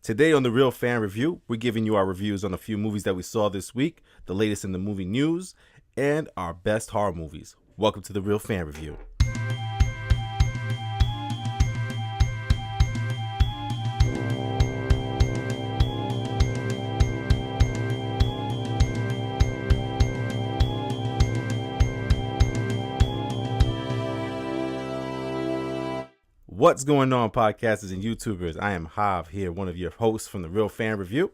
Today on The Real Fan Review, we're giving you our reviews on a few movies that we saw this week, the latest in the movie news, and our best horror movies. Welcome to The Real Fan Review. What's going on, podcasters and YouTubers? I am Hav here, one of your hosts from The Real Fan Review.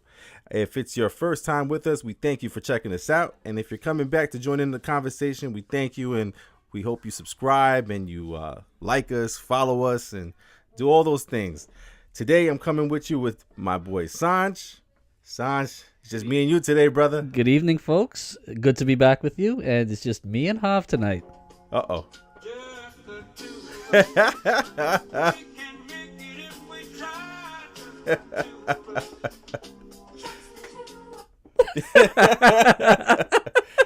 If it's your first time with us, we thank you for checking us out. And if you're coming back to join in the conversation, we thank you and we hope you subscribe and you like us, follow us, and do all those things. Today, I'm coming with you with my boy Sanj. Sanj, it's just me and you today, brother. Good evening, folks. Good to be back with you. And it's just me and Hav tonight. Uh-oh.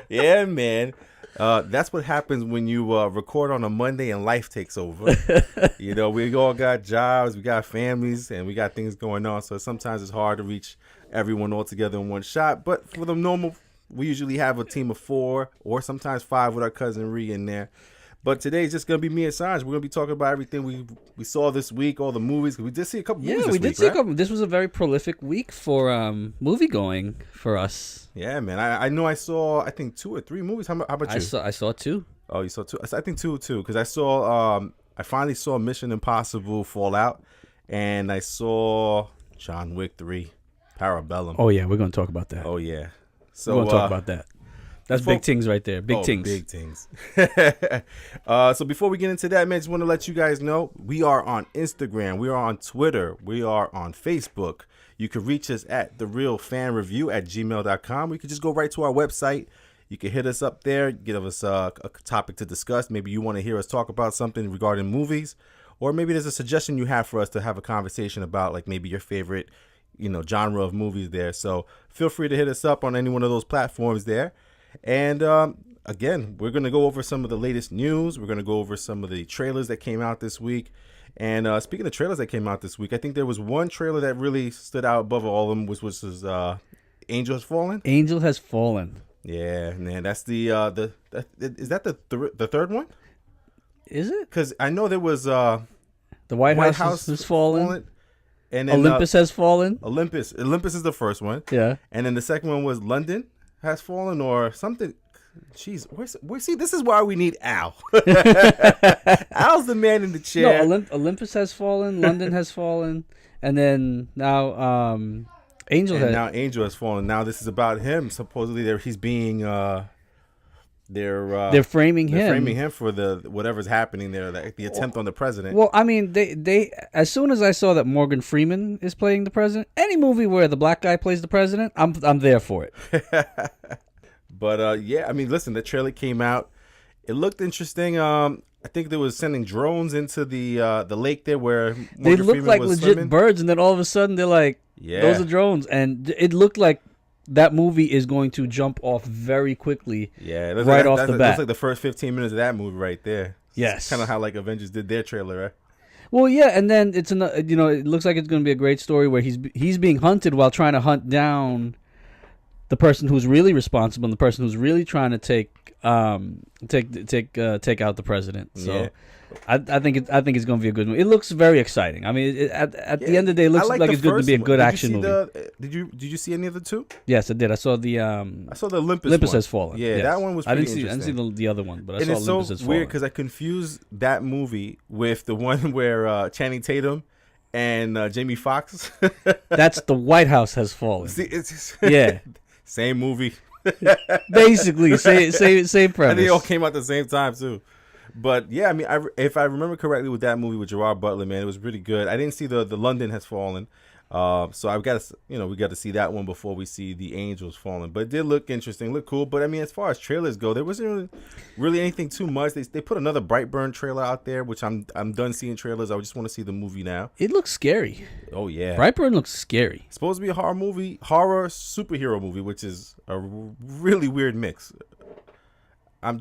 Yeah, man. That's what happens when you record on a Monday and life takes over. You know, we all got jobs, we got families, and we got things going on. So sometimes it's hard to reach everyone all together in one shot. But for the normal, we usually have a team of 4 or sometimes 5 with our cousin Ree in there. But today it's just going to be me and Sanj. We're going to be talking about everything we saw this week, all the movies. We did see a couple movies this week, we did see a couple. This was a very prolific week for movie going for us. Yeah, man. I know I saw, I think, 2 or 3 movies. How about you? I saw 2. Oh, you saw 2? I think 2 too, because I finally saw Mission Impossible Fallout, and I saw John Wick 3, Parabellum. Oh, yeah. We're going to talk about that. Oh, yeah. So we're going to talk about that. That's big things right there. Big things. Big things. So before we get into that, man, just want to let you guys know we are on Instagram. We are on Twitter. We are on Facebook. You can reach us at therealfanreview@gmail.com. You can just go right to our website. You can hit us up there, give us a topic to discuss. Maybe you want to hear us talk about something regarding movies, or maybe there's a suggestion you have for us to have a conversation about, like maybe your favorite, genre of movies there. So feel free to hit us up on any one of those platforms there. And again, we're going to go over some of the latest news. We're going to go over some of the trailers that came out this week. And speaking of trailers that came out this week, I think there was one trailer that really stood out above all of them, which was Angel Has Fallen. Angel Has Fallen. Yeah, man, that's the is that the third one? Is it? Because I know there was the White House has fallen. And then, Olympus has fallen. Olympus is the first one. Yeah. And then the second one was London Has Fallen or something. Jeez, see, this is why we need Al. Al's the man in the chair. No, Olympus has fallen, London has fallen, and then now Angel Has fallen. Now this is about him. Supposedly he's being they're framing him for the whatever's happening there, the attempt on the president. Well, I mean, they as soon as I saw that Morgan Freeman is playing the president, any movie where the black guy plays the president, I'm there for it. But yeah, I mean, listen, the trailer came out. It looked interesting. I think they was sending drones into the lake there where Morgan they looked Freeman like was legit swimming. birds, and then all of a sudden they're like, yeah, those are drones, and it looked like that movie is going to jump off very quickly. Yeah, right off the bat. That's like the first 15 minutes of that movie right there. Yes, kind of how like Avengers did their trailer, right? Well, yeah, and then it's it looks like it's going to be a great story where he's being hunted while trying to hunt down the person who's really responsible and the person who's really trying to take out the president. So yeah. I think it's going to be a good movie. It looks very exciting. I mean, at the end of the day, it looks like it's going to be a good action movie. Did you see any of the 2? Yes, I did. I saw the Olympus Has Fallen. Yeah, yes. That one was pretty interesting. I didn't see the other one, but and I saw Olympus it's Has so Fallen. weird because I confused that movie with the one where Channing Tatum and Jamie Foxx. That's the White House Has Fallen. See, it's yeah. Same movie. Basically, same premise. And they all came out at the same time too. But yeah, I mean, if I remember correctly with that movie with Gerard Butler, man, it was really good. I didn't see the London Has Fallen. So I've got to, we got to see that one before we see the Angels Falling. But it did look interesting, look cool. But I mean, as far as trailers go, there wasn't really anything too much. They put another Brightburn trailer out there, which I'm done seeing trailers. I just want to see the movie now. It looks scary. Oh yeah, Brightburn looks scary. It's supposed to be a horror superhero movie, which is a really weird mix. I'm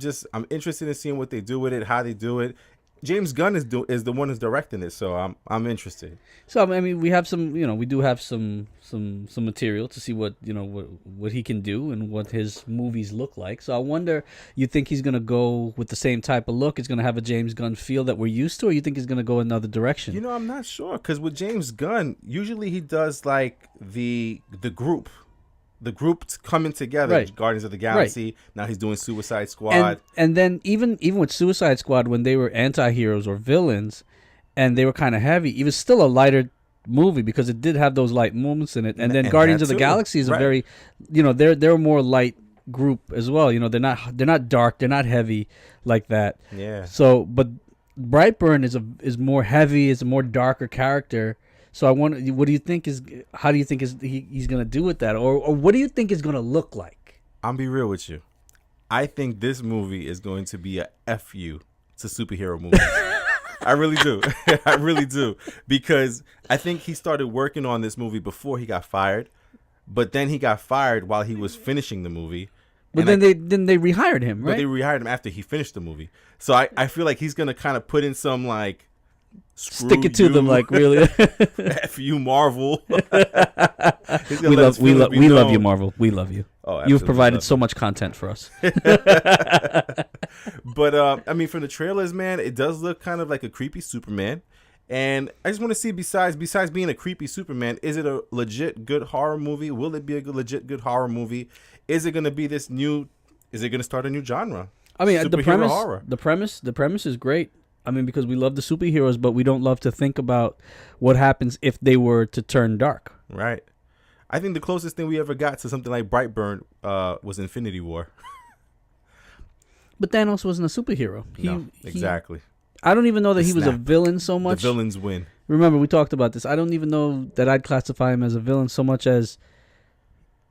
interested in seeing what they do with it, how they do it. James Gunn is the one who's directing it, so I'm interested. So I mean, we have some, we do have some material to see what what he can do and what his movies look like. So I wonder, you think he's gonna go with the same type of look? It's gonna have a James Gunn feel that we're used to, or you think he's gonna go another direction? I'm not sure, because with James Gunn, usually he does like the group. The group's coming together, Right. Guardians of the Galaxy. Right. Now he's doing Suicide Squad. And then even with Suicide Squad, when they were anti-heroes or villains, and they were kind of heavy, it was still a lighter movie because it did have those light moments in it. And then And Guardians that of the too. Galaxy is a Right. very, they're a more light group as well. They're not dark, they're not heavy like that. Yeah. So, but Brightburn is more heavy, is a more darker character. So I wonder, how do you think he's gonna do with that, or what do you think is gonna look like? I'll be real with you. I think this movie is going to be a FU to superhero movies. I really do. I really do. Because I think he started working on this movie before he got fired, but then he got fired while he was finishing the movie. But And then they rehired him, But right? they rehired him after he finished the movie. So I feel like he's gonna kind of put in some like Stick it to them, like, really. F you, Marvel. He's gonna we let his feelings be we love you, known. Marvel. We love you. Oh, You've absolutely provided love so much content for us. But I mean, from the trailers, man, it does look kind of like a creepy Superman. And I just want to see, besides being a creepy Superman, is it a legit good horror movie? Will it be a legit good horror movie? Is it going to be this new? Is it going to start a new genre? I mean, the Superhero horror. premise is great. I mean, because we love the superheroes, but we don't love to think about what happens if they were to turn dark. Right. I think the closest thing we ever got to something like Brightburn was Infinity War. But Thanos wasn't a superhero. No, exactly. I don't even know that The he was a snap. villain so The much. villains win. Remember, we talked about this. I don't even know that I'd classify him as a villain so much as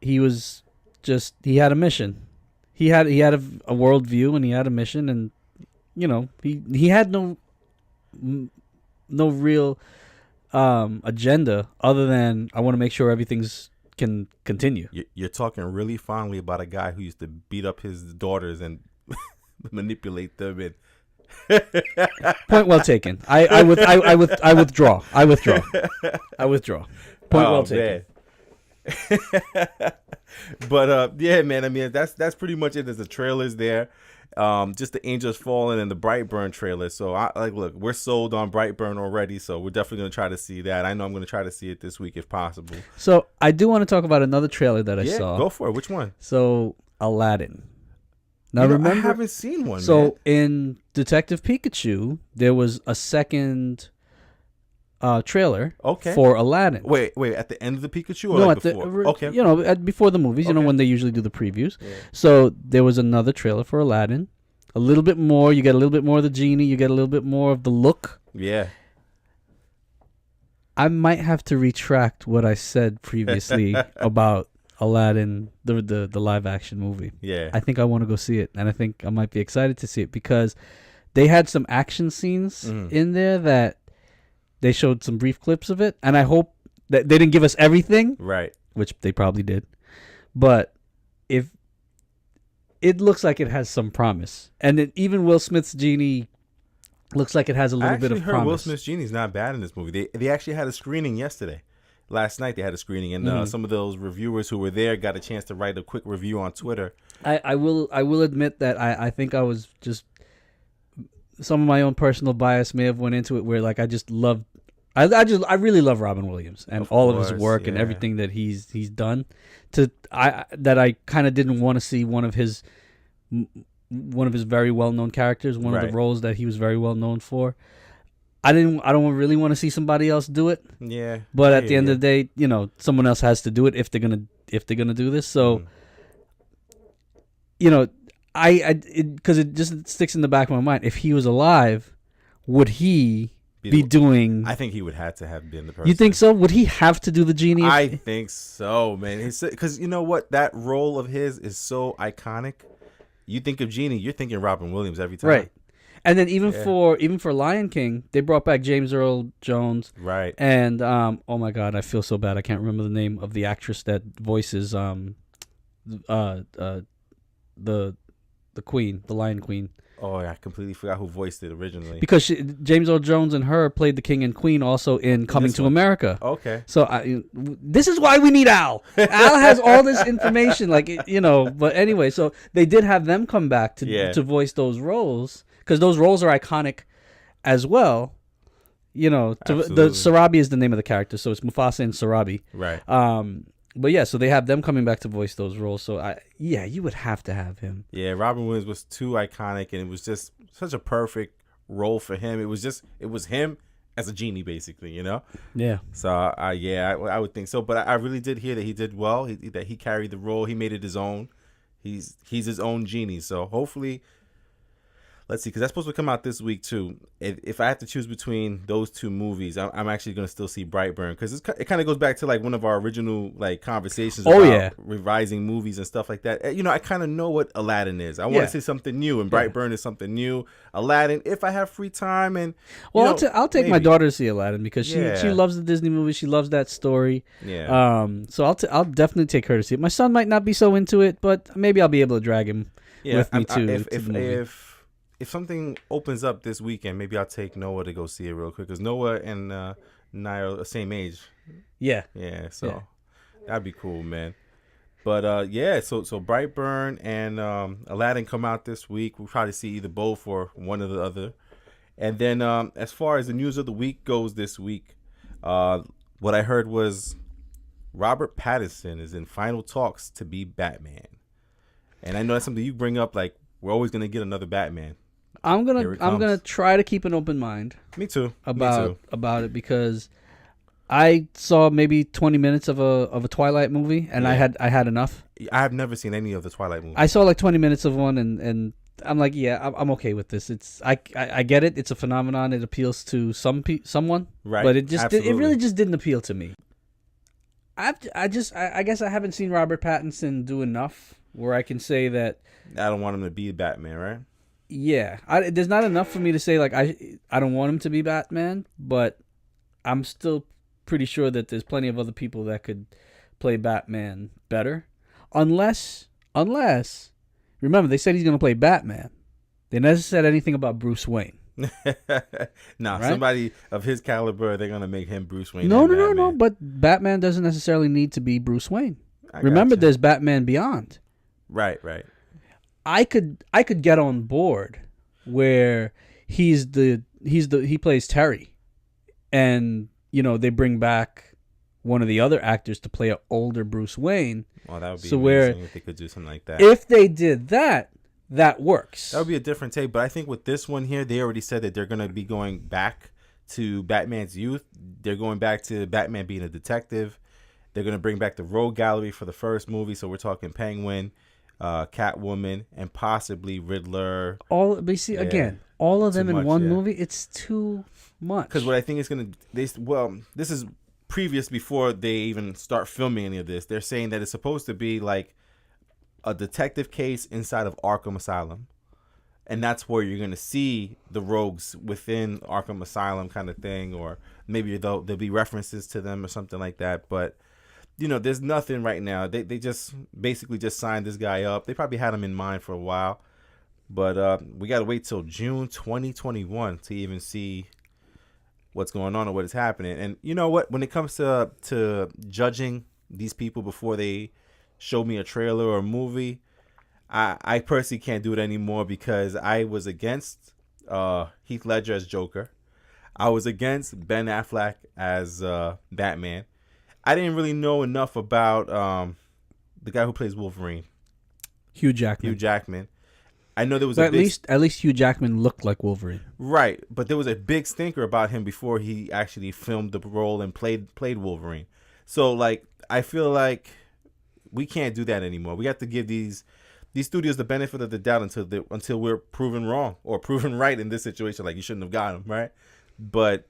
he was just, he had a mission. He had a world view, and he had a mission, and he had no real agenda other than, I want to make sure everything's can continue. You're talking really fondly about a guy who used to beat up his daughters and manipulate them. And Point well taken. I withdraw. I withdraw. Point well taken. Man. But yeah, man. I mean, that's pretty much it. There's the trailers there. Just the Angels Falling and the Brightburn trailer. So look, we're sold on Brightburn already. So we're definitely gonna try to see that. I know I'm gonna try to see it this week if possible. So I do want to talk about another trailer that I Yeah, saw. go for it. Which one? So Aladdin. Now You know, remember, I haven't seen one. so man. in Detective Pikachu, there was a second trailer Okay. for Aladdin. Wait. At the end of the Pikachu or No, like at before? Okay. before the movies, Okay. when they usually do the previews. Yeah. So there was another trailer for Aladdin. A little bit more. You get a little bit more of the genie. You get a little bit more of the look. Yeah. I might have to retract what I said previously about Aladdin, the live action movie. Yeah. I think I want to go see it, and I think I might be excited to see it because they had some action scenes in there that they showed some brief clips of it, and I hope that they didn't give us everything, Right. which they probably did, but if it looks like it has some promise, and even Will Smith's genie looks like it has a little bit of heard promise. Will Smith's genie's not bad in this movie. They actually had a screening yesterday. Last night they had a screening, and some of those reviewers who were there got a chance to write a quick review on Twitter. I will admit that I think I was just, some of my own personal bias may have went into it where like I really love Robin Williams and all of his course, work and yeah. everything that he's done. I kind of didn't want to see one of his very well known characters, one of Right. the roles that he was very well known for. I don't really want to see somebody else do it. Yeah. But at the end of the day, someone else has to do it if they're gonna do this. So, because it just sticks in the back of my mind. If he was alive, would he be doing? I think he would have to have been the person. You think so? Would he have to do the genie? I think so, man. Because you know what? That role of his is so iconic. You think of Genie, you're thinking Robin Williams every time. Right. And then even for Lion King, they brought back James Earl Jones. Right. And oh my God, I feel so bad. I can't remember the name of the actress that voices the Queen, the Lion Queen. Oh, I completely forgot who voiced it originally. because James Earl Jones and her played the king and queen also in Coming this to one? America. Okay. So this is why we need Al. Al has all this information, like, you know. But anyway, so they did have them come back to voice those roles because those roles are iconic as well. You know, the Absolutely. Sarabi is the name of the character, so it's Mufasa and Sarabi. Right. But yeah, so they have them coming back to voice those roles. So you would have to have him. Yeah, Robin Williams was too iconic, and it was just such a perfect role for him. It was him as a genie, basically, you know. Yeah. So I would think so. But I really did hear that he did well. That he carried the role. He made it his own. He's his own genie. So hopefully, let's see, because that's supposed to come out this week too. If I have to choose between those two movies, I'm actually going to still see Brightburn because it kind of goes back to like one of our original like conversations about revising movies and stuff like that. You know, I kind of know what Aladdin is. I want to see something new, and Brightburn is something new. Aladdin, if I have free time, and I'll take my daughter to see Aladdin because she loves the Disney movies. She loves that story. Yeah. So I'll definitely take her to see it. My son might not be so into it, but maybe I'll be able to drag him with me too. If something opens up this weekend, maybe I'll take Noah to go see it real quick because Noah and Nia are the same age. Yeah. Yeah. So that'd be cool, man. But so Brightburn and Aladdin come out this week. We'll probably see either both or one or the other. And then as far as the news of the week goes this week, what I heard was Robert Pattinson is in final talks to be Batman. And I know that's something you bring up, like we're always gonna get another Batman. I'm gonna try to keep an open mind. Me too. About it because I saw maybe 20 minutes of a Twilight movie and I had enough. I have never seen any of the Twilight movies. I saw like 20 minutes of one and I'm like, I'm okay with this. It's I get it. It's a phenomenon. It appeals to someone, right? But it really just didn't appeal to me. I guess I haven't seen Robert Pattinson do enough where I can say that I don't want him to be Batman, right? Yeah, there's not enough for me to say like I don't want him to be Batman, but I'm still pretty sure that there's plenty of other people that could play Batman better, unless remember they said he's gonna play Batman. They never said anything about Bruce Wayne. Nah, right? Somebody of his caliber, they're gonna make him Bruce Wayne. No. But Batman doesn't necessarily need to be Bruce Wayne. Remember, there's Batman Beyond. Right. I could get on board where he plays Terry, and they bring back one of the other actors to play an older Bruce Wayne. Well, that would be amazing if they could do something like that. If they did that, that works. That would be a different take. But I think with this one here, they already said that they're gonna be going back to Batman's youth. They're going back to Batman being a detective. They're gonna bring back the Rogue Gallery for the first movie, so we're talking Penguin, Catwoman, and possibly Riddler. All of them in one movie. It's too much. Because what I think is this is previous before they even start filming any of this. They're saying that it's supposed to be like a detective case inside of Arkham Asylum, and that's where you're gonna see the rogues within Arkham Asylum, kind of thing, or maybe there'll be references to them or something like that. But there's nothing right now. They just basically just signed this guy up. They probably had him in mind for a while, but we got to wait till June 2021 to even see what's going on or what is happening. And you know what? When it comes to judging these people before they show me a trailer or a movie, I personally can't do it anymore because I was against Heath Ledger as Joker. I was against Ben Affleck as Batman. I didn't really know enough about the guy who plays Wolverine, Hugh Jackman. I know there was at least Hugh Jackman looked like Wolverine, right? But there was a big stinker about him before he actually filmed the role and played Wolverine. So like, I feel like we can't do that anymore. We have to give these studios the benefit of the doubt until we're proven wrong or proven right in this situation. Like, you shouldn't have got him, right? But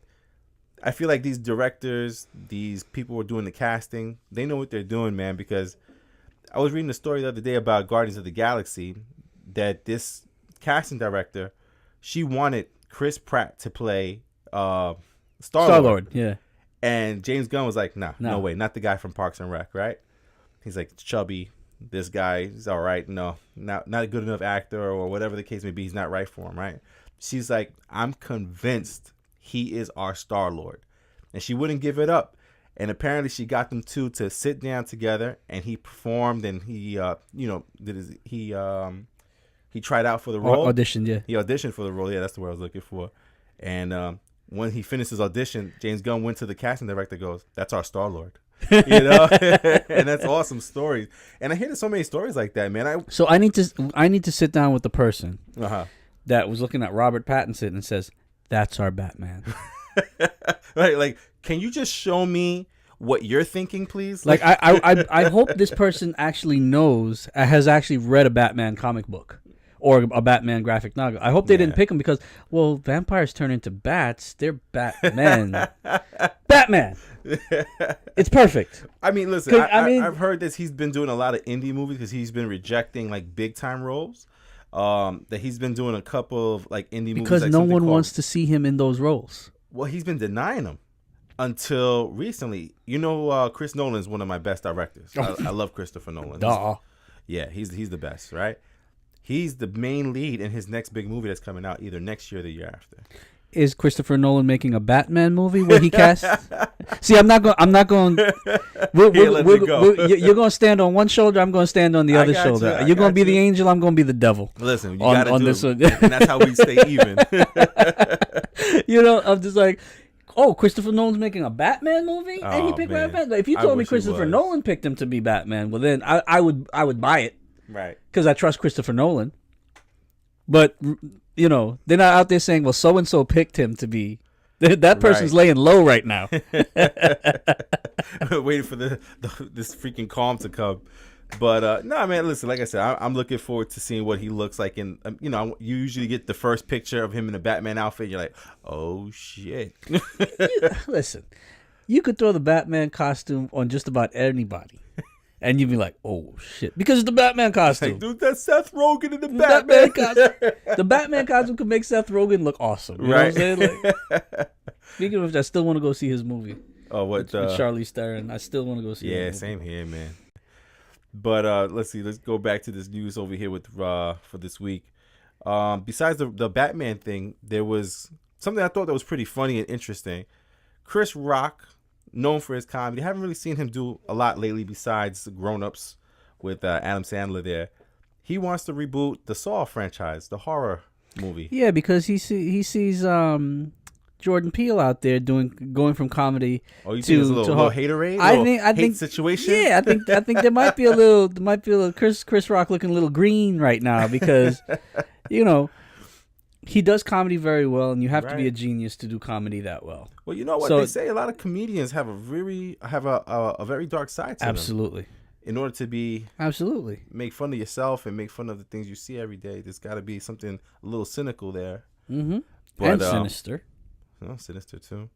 I feel like these directors, these people who are doing the casting, they know what they're doing, man. Because I was reading a story the other day about Guardians of the Galaxy that casting director, she wanted Chris Pratt to play Star-Lord. Yeah. And James Gunn was like, no way, not the guy from Parks and Rec, right? He's like chubby, this guy is all right. No, not a good enough actor or whatever the case may be. He's not right for him, right? She's like, I'm convinced he is our Star-Lord. And she wouldn't give it up. And apparently she got them two to sit down together, and he performed, and he, he tried out for the role. Auditioned, yeah. He auditioned for the role. Yeah, that's the word I was looking for. And when he finished his audition, James Gunn went to the casting director, goes, "That's our Star-Lord." You know, and that's awesome stories. And I hear so many stories like that, man. So I need to sit down with the person Uh-huh. that was looking at Robert Pattinson and says, "That's our Batman." Right? Like, can you just show me what you're thinking, please? Like, I hope this person actually knows, has actually read a Batman comic book or a Batman graphic novel. I hope they didn't pick him because, well, vampires turn into bats. They're Batman. Batman. It's perfect. I mean, listen, I've heard this. He's been doing a lot of indie movies because he's been rejecting like big time roles. That he's been doing a couple of like indie movies because no one wants to see him in those roles. Well, he's been denying them until recently. You know, Chris Nolan is one of my best directors. I love Christopher Nolan. Duh. Yeah, he's the best, right? He's the main lead in his next big movie that's coming out either next year or the year after. Is Christopher Nolan making a Batman movie where he casts? See, I'm not going. You're going to stand on one shoulder. I'm going to stand on the other shoulder. You're going to be the angel. I'm going to be the devil. Listen, you got to do this one. And that's how we stay even. You know, I'm just like, oh, Christopher Nolan's making a Batman movie, and he picked Batman. If you told me Christopher Nolan picked him to be Batman, well, then I would buy it, right? Because I trust Christopher Nolan. But you know, they're not out there saying, well, so and so picked him to be. That person's laying low right now. Waiting for this freaking calm to come. But no, man, listen, like I said, I'm looking forward to seeing what he looks like. And, you know, you usually get the first picture of him in a Batman outfit. You're like, oh, shit. Listen, you could throw the Batman costume on just about anybody. And you'd be like, oh, shit. Because it's the Batman costume. Like, dude, that's Seth Rogen in the Batman costume. The Batman costume could make Seth Rogen look awesome. You know what I'm saying? Like, speaking of which, I still want to go see his movie. Oh, what? With Charlize Theron. I still want to go see it. Yeah, same here, man. But let's see. Let's go back to this news over here with for this week. Besides the Batman thing, there was something I thought that was pretty funny and interesting. Chris Rock, known for his comedy, I haven't really seen him do a lot lately besides Grown Ups with Adam Sandler there. He wants to reboot the Saw franchise, the horror movie. Yeah, because he sees Jordan Peele out there going from comedy to little haterade. I think situation. Yeah, I think there might be a little Chris Rock looking a little green right now because you know, he does comedy very well, and you have to be a genius to do comedy that well. Well, you know what they say, a lot of comedians have a very dark side to them. Absolutely. In order to make fun of yourself and make fun of the things you see every day, there's got to be something a little cynical there. Mm-hmm. But, and sinister. Sinister too.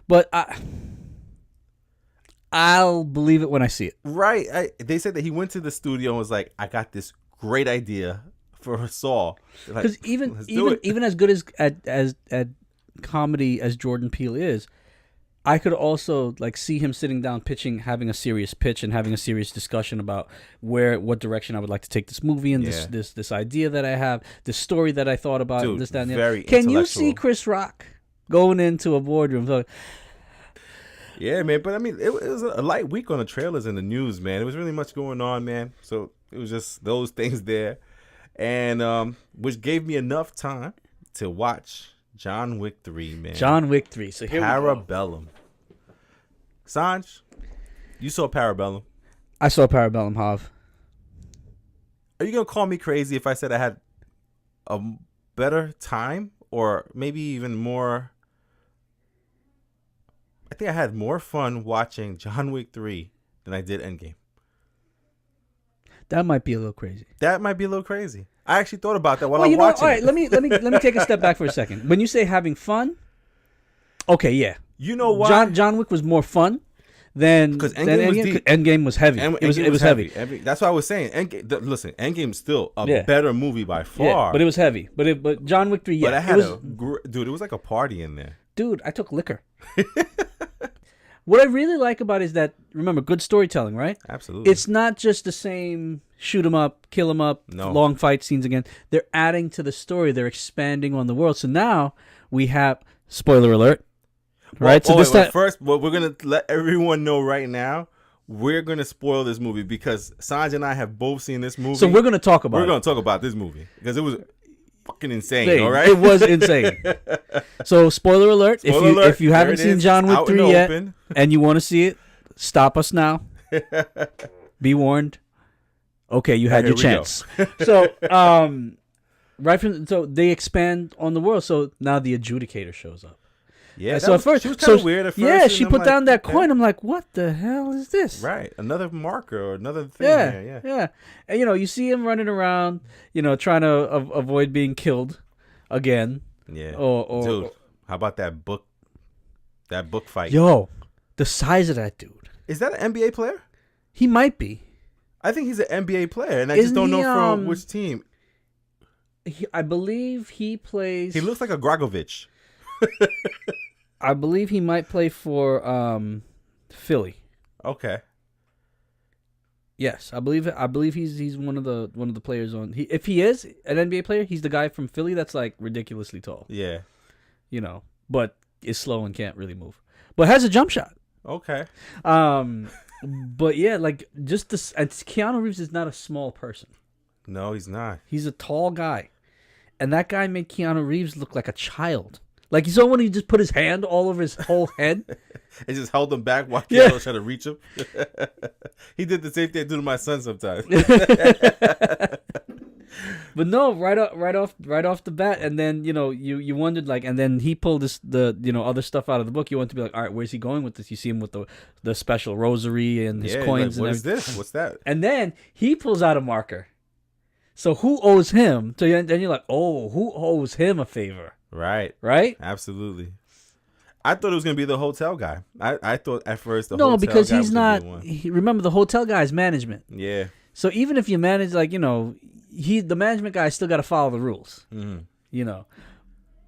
But I'll believe it when I see it. Right. They said that he went to the studio and was like, I got this great idea for Saw. Because like, even as good as at comedy as Jordan Peele is, I could also like see him sitting down having a serious pitch and having a serious discussion about what direction I would like to take this movie and this idea that I have, this story that I thought about, dude, this, that, and the very other. Can you see Chris Rock going into a boardroom? So, yeah, man. But I mean, it was a light week on the trailers and the news, man. It was really much going on, man. So it was just those things there, and which gave me enough time to watch John Wick 3, man. John Wick 3. So here Parabellum. Sanj, you saw Parabellum. I saw Parabellum, Hav. Are you going to call me crazy if I said I had a better time or maybe even more? I think I had more fun watching John Wick 3 than I did Endgame. That might be a little crazy. I actually thought about that while I'm watching. All right, let me take a step back for a second. When you say having fun, okay, yeah. You know why? John Wick was more fun than Endgame was heavy. It was heavy. That's what I was saying. Endgame's still a better movie by far. Yeah, but it was heavy. But John Wick 3, yeah. But I had dude, it was like a party in there. Dude, I took liquor. What I really like about it is that, remember, good storytelling, right? Absolutely. It's not just the same shoot 'em up, kill 'em up, No. long fight scenes again. They're adding to the story. They're expanding on the world. So now we have, spoiler alert, right? So this time, first, what we're gonna let everyone know right now, we're gonna spoil this movie because Sanj and I have both seen this movie. so we're going to talk about we're it. gonna talk about this movie because it was fucking insane. Insane. All right, It was insane. So spoiler alert, Spoiler alert, if you there haven't it seen is. John Wick Out in 3 the yet open. and you want to see it, stop us now. Be warned. Okay, you had Here your we chance. So, so they expand on the world. So now the adjudicator shows up. Yeah. So at first, she was kind of weird at first. yeah, and she I'm put like, down that okay. coin. I'm like, what the hell is this? Right, another marker or another thing. Yeah, Here. yeah. And you see him running around, trying to avoid being killed again. Yeah. Or Dude, how about that book? That book fight. yo, the size of that dude. Is that an NBA player? He might be. I think he's an NBA player, and I Isn't just don't he, know from which team. I believe he plays. He looks like a Gragovic. I believe he might play for Philly. Okay. Yes, I believe he's one of the players on. If he is an NBA player, he's the guy from Philly that's like ridiculously tall. Yeah. But is slow and can't really move, but has a jump shot. Okay. But yeah, like just this. And Keanu Reeves is not a small person. No, he's not. He's a tall guy, and that guy made Keanu Reeves look like a child. Like, you saw when he just put his hand all over his whole head? It just held him back while Yeah. Keanu was trying to reach him. He did the same thing I do to my son sometimes. But no, right off the bat, and then you wondered, like, and then he pulled the other stuff out of the book. You want to be like, all right, where's he going with this? You see him with the special rosary and his Yeah, coins. like, what and is this? What's that? And then he pulls out a marker. So who owes him? So then you're like, oh, who owes him a favor? Right. Right? Absolutely. I thought it was gonna be the hotel guy. I thought at first the No, hotel because guy he's was gonna not. be the one. Remember, the hotel guy's management. Yeah. So even if you manage, like, the management guy still got to follow the rules. Mm-hmm.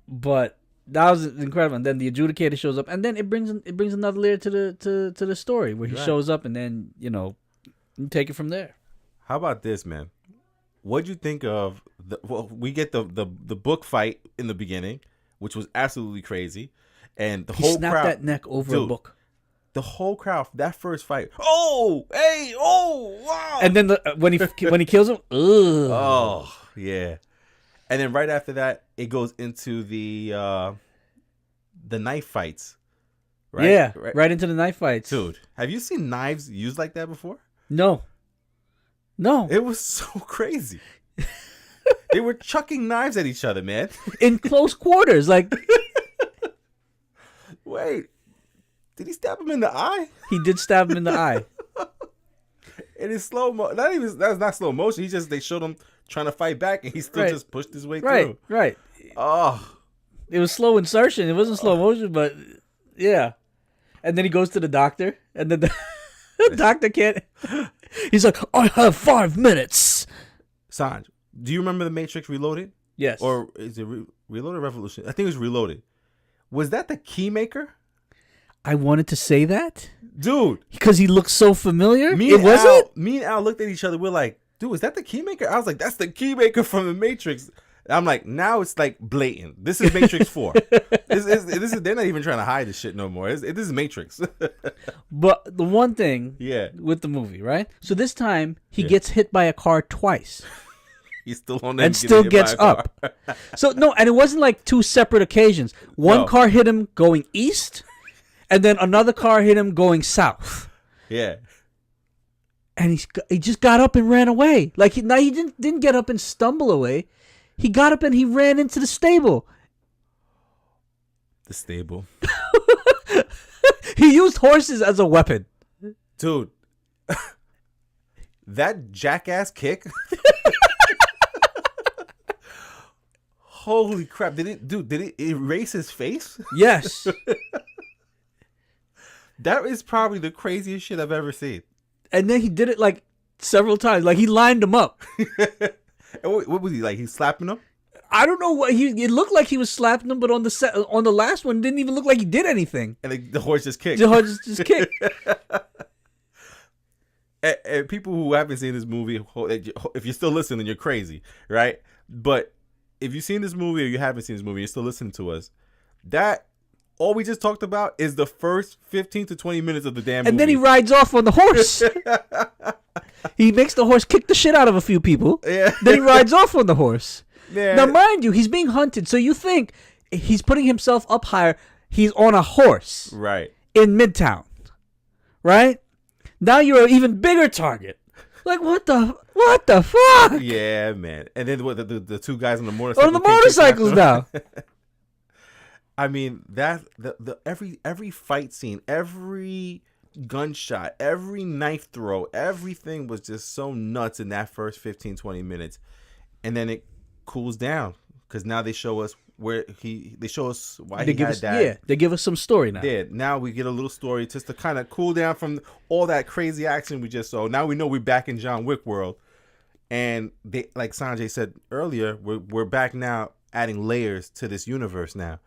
But that was incredible. And then the adjudicator shows up, and then it brings another layer to the story where he Right. shows up, and then you take it from there. How about this, man? What'd you think of we get the book fight in the beginning, which was absolutely crazy, and the He whole snapped crowd, that neck over a Dude, book. the whole crowd, that first fight. Oh, hey, oh, wow. And then when he kills him, ugh. Oh, yeah. And then right after that, it goes into the knife fights. Right? Yeah, right into the knife fights. Dude, have you seen knives used like that before? No. It was so crazy. They were chucking knives at each other, man. In close quarters, like Wait, did he stab him in the eye? he did stab him in the eye. And it's slow mo. That's not slow motion. They showed him trying to fight back, and he still Right. just pushed his way Right, through. right. Oh, It was slow insertion. It wasn't slow motion, but yeah. And then he goes to the doctor, and then the doctor can't. He's like, I have 5 minutes. Sanj, do you remember The Matrix Reloaded? Yes. Or is it Reloaded or Revolution? I think it was Reloaded. Was that the Keymaker? I wanted to say that Dude, because he looks so familiar. me It and wasn't. Me and Al looked at each other. We're like, dude, is that the Keymaker? I was like, that's the Keymaker from The Matrix. I'm like, now it's like blatant. This is Matrix 4. This is they're not even trying to hide this shit no more. This is Matrix. But the one thing, Yeah. with the movie, right? So this time he Yeah. gets hit by a car twice. He's still on there And still gets up. So no, and it wasn't like two separate occasions. One No. car hit him going east, and then another car hit him going south. Yeah. And he just got up and ran away. Like he didn't get up and stumble away. He got up and he ran into the stable. The stable. He used horses as a weapon. Dude. That jackass kick. Holy crap. Did it erase his face? Yes. That is probably the craziest shit I've ever seen. And then he did it like several times. Like he lined him up. And what was he like? He's slapping him? I don't know what it looked like he was slapping him, but on the last one, it didn't even look like he did anything. And the horse just kicked. The horse just kicked. And people who haven't seen this movie, if you're still listening, you're crazy, right? But if you've seen this movie or you haven't seen this movie, you're still listening to us. That all we just talked about is the first 15 to 20 minutes of the damn movie. And then he rides off on the horse. He makes the horse kick the shit out of a few people. Yeah. Then he rides off on the horse. Yeah. Now, mind you, he's being hunted. So you think he's putting himself up higher. He's on a horse. Right. In Midtown. Right? Now you're an even bigger target. Like, what the fuck? Yeah, man. And then what, the two guys on the motorcycle. On the motorcycles now. I mean, that every fight scene, every gunshot, every knife throw, everything was just so nuts in that first 15, 20 minutes. And then it cools down because now they show us why he had that. Yeah, they give us some story now. Yeah, now we get a little story just to kind of cool down from all that crazy action we just saw. Now we know we're back in John Wick world. And they, like Sanjay said earlier, we're back now adding layers to this universe now.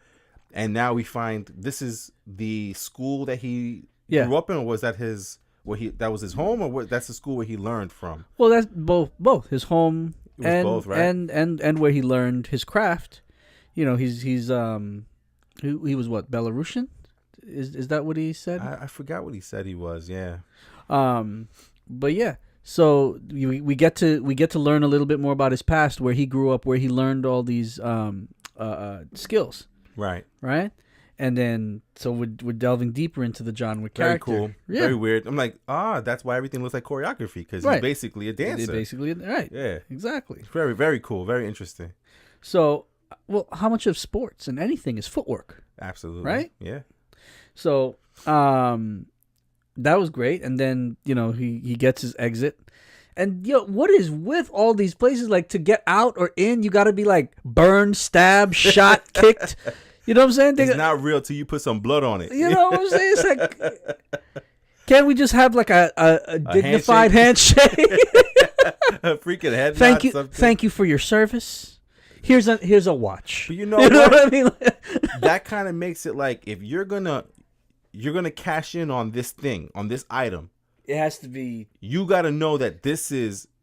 And now we find this is the school that he grew up in, or was that that was his home, or that's the school where he learned from? Well, that's both his home both, right? and where he learned his craft. You know, he was what, Belarusian? Is that what he said? I forgot what he said he was. Yeah. But yeah. So we get to learn a little bit more about his past, where he grew up, where he learned all these skills. Right. Right. And then so we're delving deeper into the John Wick character. Very cool. Yeah. Very weird. I'm like, that's why everything looks like choreography, because he's basically a dancer. Right. Yeah. Exactly. Very, very cool. Very interesting. So, well, how much of sports and anything is footwork? Absolutely. Right? Yeah. So, that was great. And then, he gets his exit. And, what is with all these places? Like, to get out or in, you got to be, like, burned, stabbed, shot, kicked. You know what I'm saying? It's not real till you put some blood on it. You know what I'm saying? It's like, can't we just have, like, a dignified handshake? A freaking head Thank nod, you. something. Thank you for your service. Here's a watch. But you know what I mean? That kind of makes it like, if you're gonna cash in on this thing, on this item, it has to be. You got to know that this is it.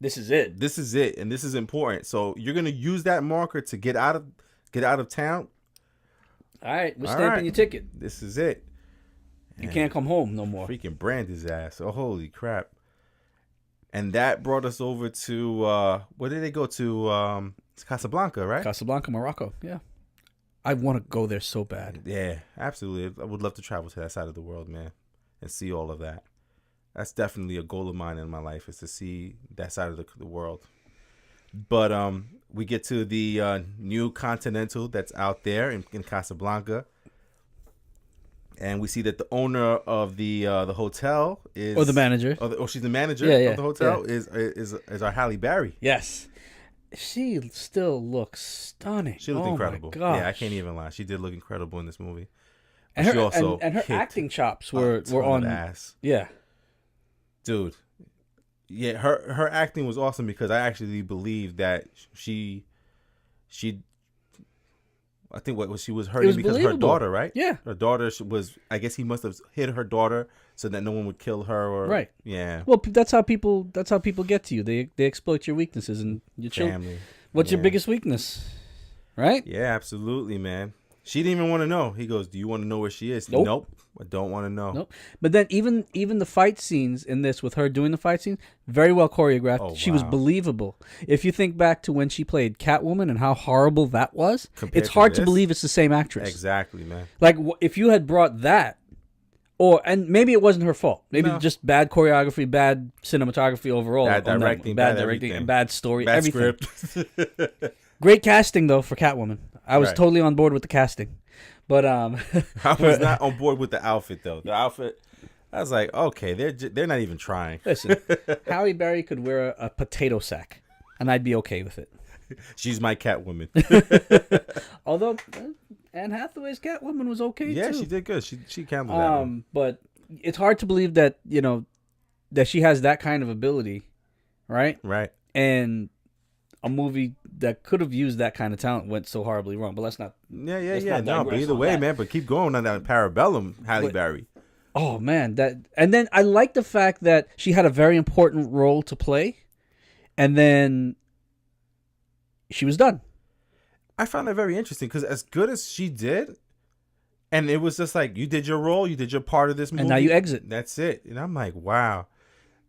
This is it, and this is important. So you're gonna use that marker to get out of town. All right, we're stamping your ticket. This is it. You can't come home no more. Freaking brand his ass. Oh, holy crap! And that brought us over to where did they go to? It's Casablanca, right? Casablanca, Morocco. Yeah, I want to go there so bad. Yeah, absolutely. I would love to travel to that side of the world, man, and see all of that. That's definitely a goal of mine in my life, is to see that side of the world. But we get to the new Continental that's out there in Casablanca, and we see that the owner of the hotel is, or the manager, she's the manager of the hotel, is our Halle Berry. Yes, she still looks stunning. She looked incredible. My gosh. Yeah, I can't even lie. She did look incredible in this movie. And she also her acting chops were on ass. Yeah. Dude, yeah, her acting was awesome, because I actually believe that she I think she was hurting because of her daughter, right? Yeah. Her daughter was, I guess he must have hit her daughter so that no one would kill her, or right. Yeah. Well, that's how people get to you. They exploit your weaknesses and your family. What's your biggest weakness? Right? Yeah, absolutely, man. She didn't even want to know. He goes, "Do you want to know where she is?" Nope. Nope. I don't want to know. Nope. But then even the fight scenes in this, with her doing the fight scenes, very well choreographed. Oh, she was believable. If you think back to when she played Catwoman and how horrible that was, it's hard to believe it's the same actress. Exactly, man. Like, if you had brought that, and maybe it wasn't her fault. Maybe just bad choreography, bad cinematography overall. Bad directing, bad directing, and bad story, bad everything. Script. Great casting, though, for Catwoman. I was totally on board with the casting. But I was not on board with the outfit, though. The outfit, I was like, okay, they're not even trying. Listen, Halle Berry could wear a potato sack, and I'd be okay with it. She's my Catwoman. Although Anne Hathaway's Catwoman was okay too. Yeah, she did good. She handled that one. But it's hard to believe that that she has that kind of ability, right? Right. And a movie that could have used that kind of talent went so horribly wrong. But let's not. Yeah. Let's No, not but digress either on way, that. man. But keep going on that Parabellum, Halle But- Berry. Oh man, and then I like the fact that she had a very important role to play, and then she was done. I found that very interesting because as good as she did, and it was just like you did your role, you did your part of this movie, And now you exit. That's it. And I'm like, wow.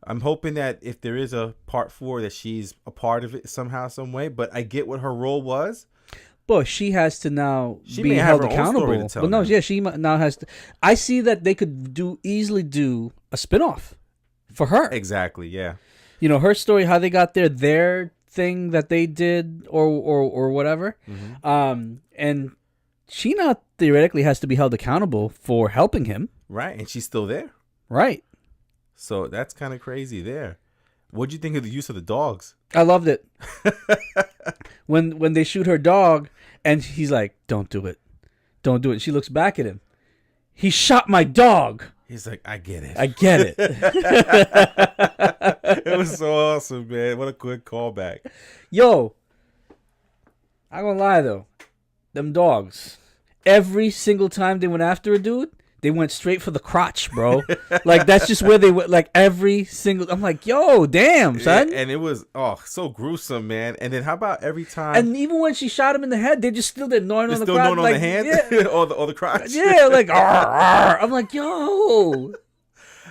I'm hoping that if there is a part 4, that she's a part of it somehow, some way. But I get what her role was. But she has to now She be may have held her own story accountable. to tell But no, now. yeah, she now has to. I see that they could easily do a spinoff for her. Exactly. Yeah. You know, her story, how they got there, their thing that they did, or whatever. And she now theoretically has to be held accountable for helping him. Right. And she's still there. Right. So that's kind of crazy there. What'd you think of the use of the dogs? I loved it. when they shoot her dog, and he's like, "Don't do it, don't do it." And she looks back at him. He shot my dog. He's like, I get it. I get it. It was so awesome, man. What a quick callback. Yo, I'm gonna lie though, them dogs. Every single time they went after a dude, they went straight for the crotch, bro. Like that's just where they went. Like every single. I'm like, yo, damn, son. And it was so gruesome, man. And then how about every time? And even when she shot him in the head, they just still did gnawing on the still crotch. knowing on like, the hand Yeah, or the crotch. yeah, like, arr, arr. I'm like, yo.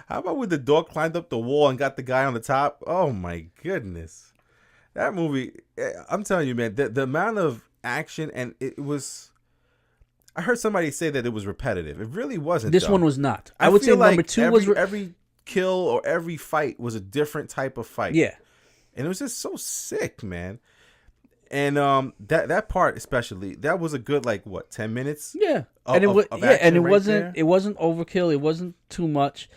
How about when the dog climbed up the wall and got the guy on the top? Oh my goodness, that movie! I'm telling you, man, the amount of action and it was. I heard somebody say that it was repetitive. It really wasn't. This though. one was not. I would say feel number two was. every kill or every fight was a different type of fight. Yeah. And it was just so sick, man. And that part especially, that was a good 10 minutes? Yeah. Of- And it was of yeah, and action it right wasn't there? it wasn't overkill, it wasn't too much.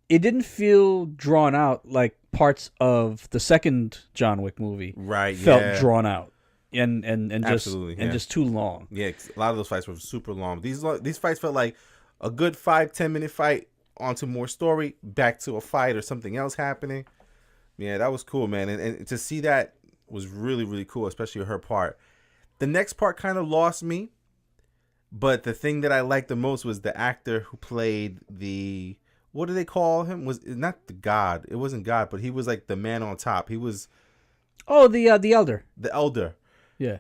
It didn't feel drawn out like parts of the second John Wick movie Right, felt yeah. drawn out and just Absolutely, and yeah. just too long. Yeah, 'cause a lot of those fights were super long. These fights felt like a good 5-10 minute fight onto more story, back to a fight or something else happening. Yeah, that was cool, man. And to see that was really, really cool, especially her part. The next part kind of lost me, but the thing that I liked the most was the actor who played the, what do they call him? Was not the God. It wasn't God, but he was like the man on top. He was Oh, the elder. the elder. Yeah.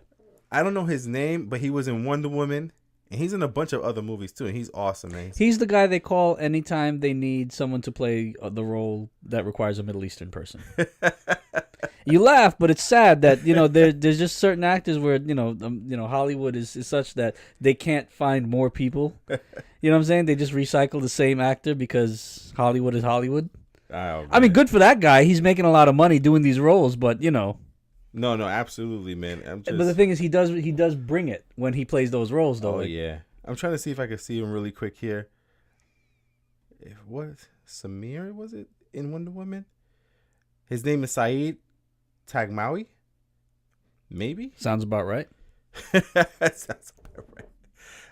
I don't know his name, but he was in Wonder Woman, and he's in a bunch of other movies too, and he's awesome, man. He's the guy they call anytime they need someone to play the role that requires a Middle Eastern person. You laugh, but it's sad that there's just certain actors where Hollywood is such that they can't find more people. You know what I'm saying? They just recycle the same actor because Hollywood is Hollywood. Oh, I mean, man. good for that guy. He's making a lot of money doing these roles, but No, absolutely, man. I'm just. But the thing is, he does bring it when he plays those roles, though. Oh Like, yeah, I'm trying to see if I can see him really quick here. What Samir was it in Wonder Woman? His name is Saeed Tagmawi. Maybe. sounds about right. Sounds about right.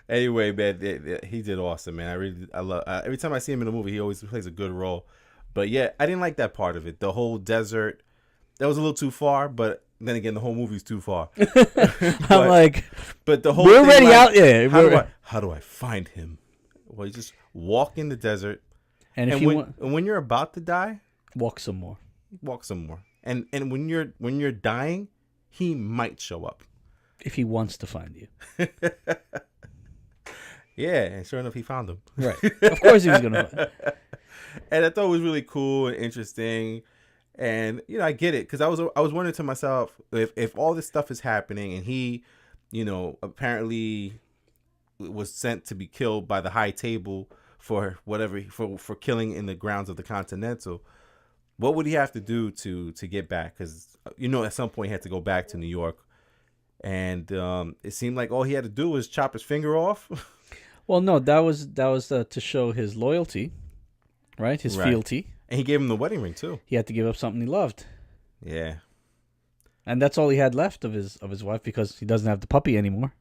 Anyway, man, he did awesome, man. I love every time I see him in a movie, he always plays a good role. But yeah, I didn't like that part of it. The whole desert, that was a little too far. But then again, the whole movie's too far. I'm like, But the whole we're thing, already like, out there. how do I find him? Well, you just walk in the desert, And if and you when, want, and when you're about to die, walk some more. walk some more. And when you're dying, he might show up. If he wants to find you. Yeah, and sure enough, he found him. Right. Of course he was going to. And I thought it was really cool and interesting. And I get it, because I was wondering to myself, if all this stuff is happening and he, apparently was sent to be killed by the High Table for whatever for killing in the grounds of the Continental, what would he have to do to get back? Because at some point he had to go back to New York, and it seemed like all he had to do was chop his finger off. Well, no, that was to show his loyalty, right? His Right. fealty. And he gave him the wedding ring too. He had to give up something he loved. Yeah. And that's all he had left of his wife, because he doesn't have the puppy anymore.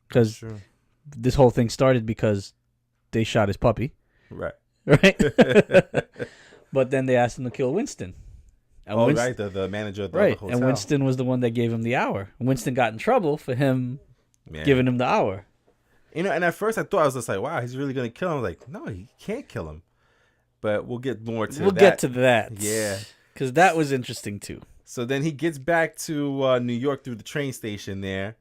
Because Sure. this whole thing started because they shot his puppy, Right. right? But then they asked him to kill Winston. And Oh, Winston, right, the manager of the right. hotel. And Winston was the one that gave him the hour. And Winston got in trouble for him giving him the hour. You know, and at first I thought, I was just like, wow, he's really gonna kill him. I was like, no, he can't kill him. But we'll get more to that. We'll get to that. Yeah. Because that was interesting too. So then he gets back to New York through the train station there.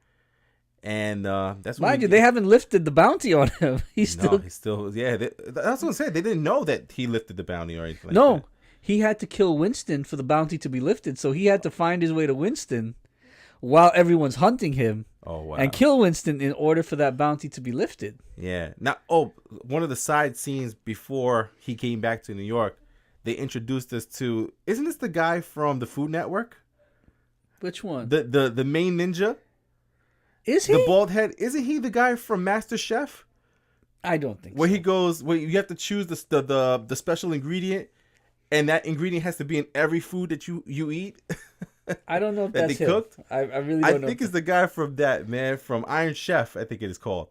And that's when Mind you, they haven't lifted the bounty on him. He's still yeah. That's what I said. They didn't know that he lifted the bounty or anything. no. Like that. He had to kill Winston for the bounty to be lifted, so he had to find his way to Winston while everyone's hunting him. Oh wow. And kill Winston in order for that bounty to be lifted. Yeah. Now, one of the side scenes before he came back to New York, they introduced us to. Isn't this the guy from the Food Network? Which one? The main ninja. Is he? The bald head. Isn't he the guy from Master Chef? I don't think Where so. he goes, where you have to choose the special ingredient, and that ingredient has to be in every food that you eat. I don't know if that that's they him. cooked? I really don't know. I think it's the guy from that, man, from Iron Chef, I think it is called.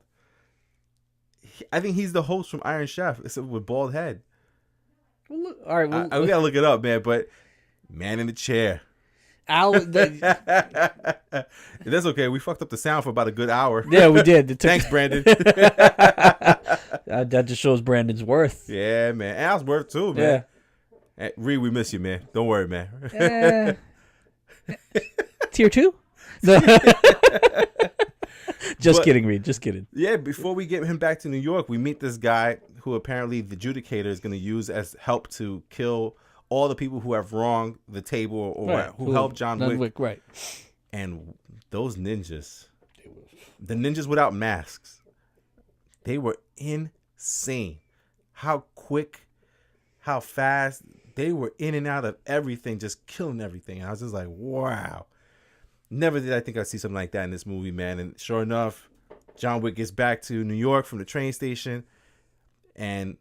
I think he's the host from Iron Chef. It's with bald head. Well, look, all right, well, we gotta look it up, man. But man in the chair. Al. That's okay. We fucked up the sound for about a good hour. Yeah, we did. Thanks, Brandon. That just shows Brandon's worth. Yeah, man. Al's worth too, man. Yeah. Hey, Reed, we miss you, man. Don't worry, man. Tier 2? No. Just kidding, Reed. Just kidding. Yeah, before we get him back to New York, we meet this guy who apparently the Judicator is going to use as help to kill all the people who have wronged the table or who helped John Wick. Right. And those ninjas, the ninjas without masks, they were insane. How quick, how fast, they were in and out of everything, just killing everything. And I was just like, wow. Never did I think I'd see something like that in this movie, man. And sure enough, John Wick gets back to New York from the train station, and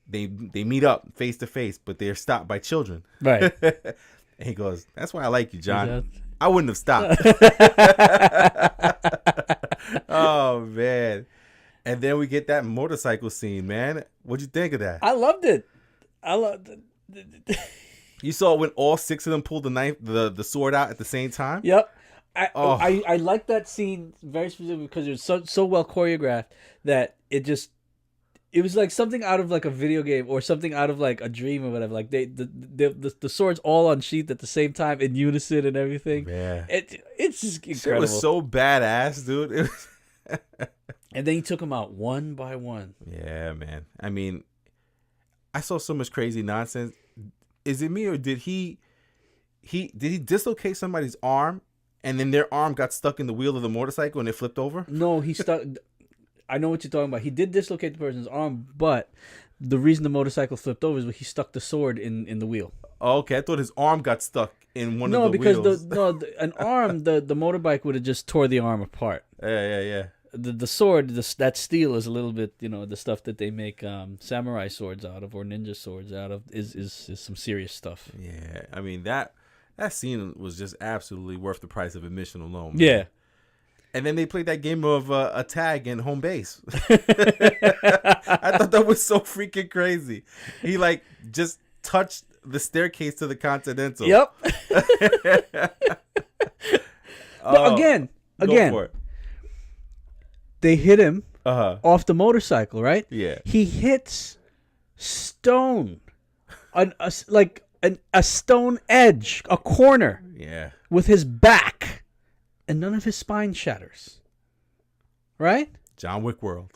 they meet up face to face, but they're stopped by children. Right. And he goes, "That's why I like you, John. I wouldn't have stopped." Oh man. And then we get that motorcycle scene, man. What'd you think of that? I loved it. I loved it. You saw when all six of them pulled the knife, the sword out at the same time? Yep. I like that scene very specifically because it was so well choreographed that it was like something out of like a video game or something out of like a dream or whatever. Like the swords all unsheathed at the same time in unison and everything. Yeah. It's just incredible. It was so badass, dude. It was and then he took them out one by one. Yeah, man. I mean, I saw so much crazy nonsense. Is it me or did he dislocate somebody's arm and then their arm got stuck in the wheel of the motorcycle and it flipped over? No, he stuck. I know what you're talking about. He did dislocate the person's arm, but the reason the motorcycle flipped over is he stuck the sword in the wheel. Oh, okay, I thought his arm got stuck in one of the wheels. No, because an arm, the motorbike would have just tore the arm apart. Yeah. The sword, that steel is a little bit, the stuff that they make samurai swords out of or ninja swords out of is some serious stuff. Yeah, I mean that scene was just absolutely worth the price of admission alone. Man. Yeah. And then they played that game of a tag in home base. I thought that was so freaking crazy. He like just touched the staircase to the Continental. Yep. But again, go for it. They hit him off the motorcycle, right? Yeah. He hits stone, a stone edge, a corner. Yeah. With his back, and none of his spine shatters. Right? John Wick world.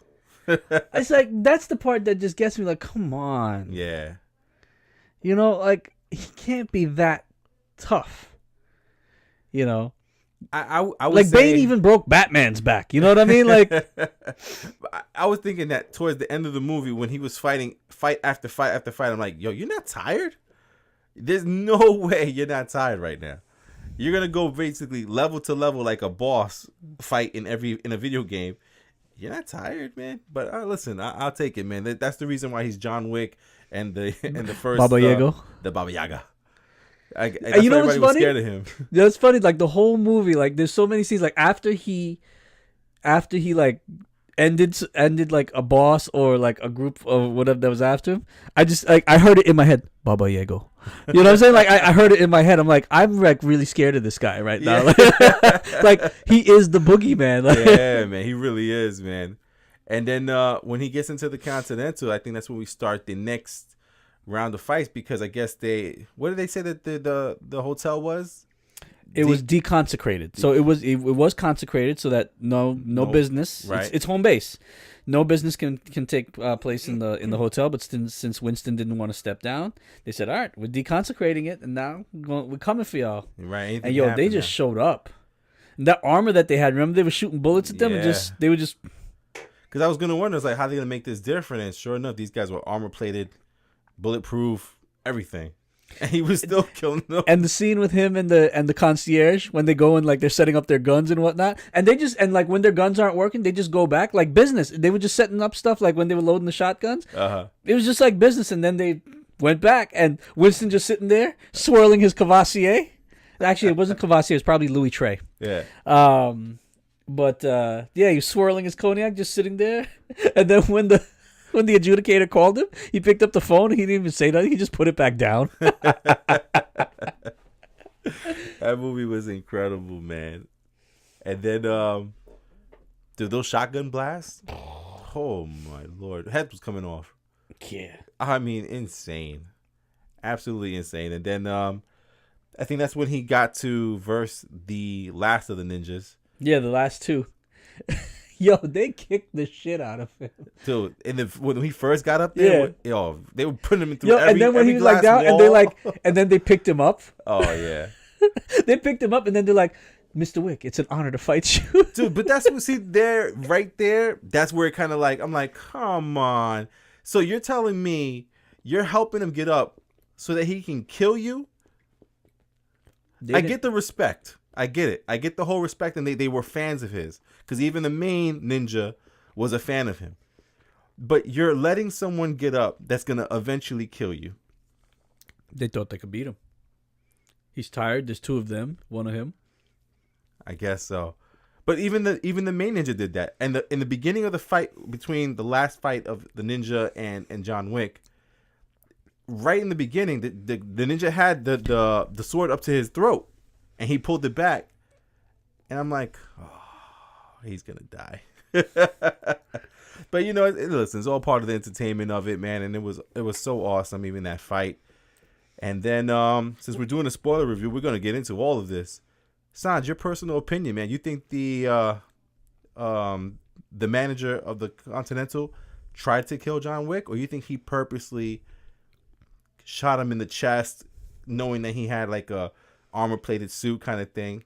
It's like that's the part that just gets me. Like, come on. Yeah. Like he can't be that tough. I was like saying, Bane even broke Batman's back. You know what I mean? Like I was thinking that towards the end of the movie when he was fighting fight after fight after fight, I'm like, yo, you're not tired? There's no way you're not tired right now. You're gonna go basically level to level like a boss fight in a video game. You're not tired, man. But listen, I'll take it, man. That's the reason why he's John Wick and the first Baba Yaga. The Baba Yaga. That's what's why everybody was funny? scared of him. That's funny. Like the whole movie, like there's so many scenes. Like after he like ended like a boss or like a group of whatever that was after him, I just like I heard it in my head, Baba Yago. You know what I'm saying? Like I heard it in my head. I'm like, I'm like really scared of this guy right now. Like he is the boogeyman. Like, Yeah, man, he really is, man. And then when he gets into the Continental, I think that's when we start the next round of fights, because I guess what did they say that the hotel was? it was deconsecrated. So it was consecrated so that no business. Right. It's home base. No business can take place in the hotel. But since Winston didn't want to step down, they said, "All right, we're deconsecrating it, and now we're coming for y'all." Right. Anything And yo, can they happen just now. showed up. And that armor that they had, remember they were shooting bullets at them, and Yeah. they were just Because I was gonna wonder, it's like, how they gonna make this different? And sure enough, these guys were armor plated, bulletproof, everything, and he was still killing them. And the scene with him and the concierge when they go and like they're setting up their guns and whatnot, and they just and like when their guns aren't working, they just go back like business. They were just setting up stuff like when they were loading the shotguns. It was just like business, and then they went back, and Winston just sitting there swirling his Cavassier. Actually, it wasn't Cavassier; it was probably Louis Trey. Yeah. But yeah, he was swirling his cognac, just sitting there, and then when the adjudicator called him, he picked up the phone. And he didn't even say nothing. He just put it back down. That movie was incredible, man. And then did those shotgun blasts? Oh my lord, head was coming off. Yeah. I mean, insane, absolutely insane. And then I think that's when he got to verse the last of the ninjas. Yeah, the last two. Yo, they kicked the shit out of him. Dude, when he first got up there, they were putting him through And then when he was like down, and then they picked him up. Oh yeah. They picked him up, and then they're like, "Mr. Wick, it's an honor to fight you." Dude, but that's what, see, there, right there, that's where it kind of like, I'm like, come on. So you're telling me you're helping him get up so that he can kill you? I get the respect. I get it. I get the whole respect, and they were fans of his. Because even the main ninja was a fan of him. But you're letting someone get up that's going to eventually kill you. They thought they could beat him. He's tired. There's two of them. One of him. I guess so. But even the main ninja did that. And in the beginning of the fight, between the last fight of the ninja and John Wick, right in the beginning, the ninja had the sword up to his throat, and he pulled it back. And I'm like, oh, he's going to die. But, you know, listen, it's all part of the entertainment of it, man. And it was so awesome, even that fight. And then since we're doing a spoiler review, we're going to get into all of this. Sanj, your personal opinion, man. You think the manager of the Continental tried to kill John Wick, or you think he purposely shot him in the chest, knowing that he had like a armor-plated suit kind of thing?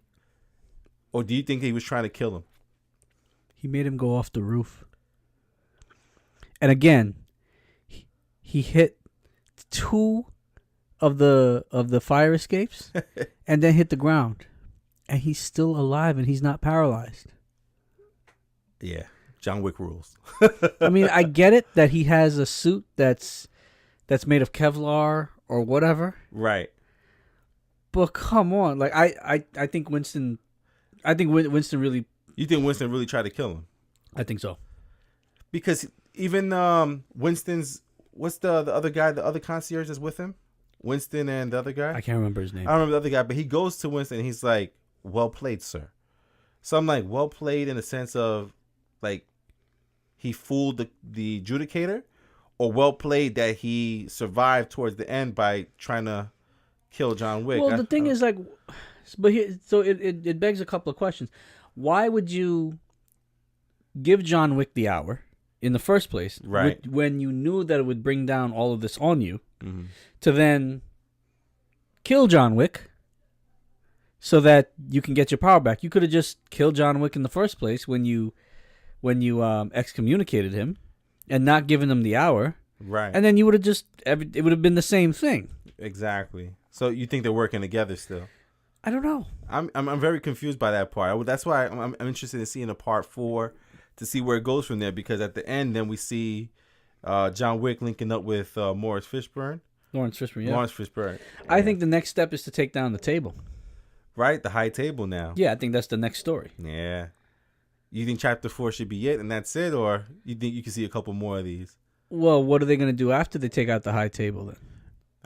Or do you think he was trying to kill him? He made him go off the roof. And again, he hit two of the fire escapes and then hit the ground. And he's still alive and he's not paralyzed. Yeah, John Wick rules. I mean, I get it that he has a suit that's made of Kevlar or whatever. Right. But come on, like I think Winston really. You think Winston really tried to kill him? I think so. Because even Winston's, what's the other guy, the other concierge that's with him? Winston and the other guy? I can't remember his name. I don't remember the other guy, but he goes to Winston and he's like, well played, sir. So I'm like, well played in the sense of, like, he fooled the adjudicator, or well played that he survived towards the end by trying to kill John Wick. Well, the thing is, like, but here, so it begs a couple of questions. Why would you give John Wick the hour in the first place, right, when you knew that it would bring down all of this on you, mm-hmm, to then kill John Wick so that you can get your power back? You could have just killed John Wick in the first place when you excommunicated him and not given him the hour, right? And then you would have it would have been the same thing. Exactly. So you think they're working together still? I don't know. I'm very confused by that part. That's why I'm interested in seeing a part 4 to see where it goes from there, because at the end then we see John Wick linking up with Lawrence Fishburne. Lawrence Fishburne, yeah. Lawrence Fishburne. I think the next step is to take down the table. Right, the high table now. Yeah, I think that's the next story. Yeah. You think Chapter 4 should be it and that's it, or you think you can see a couple more of these? Well, what are they going to do after they take out the high table then?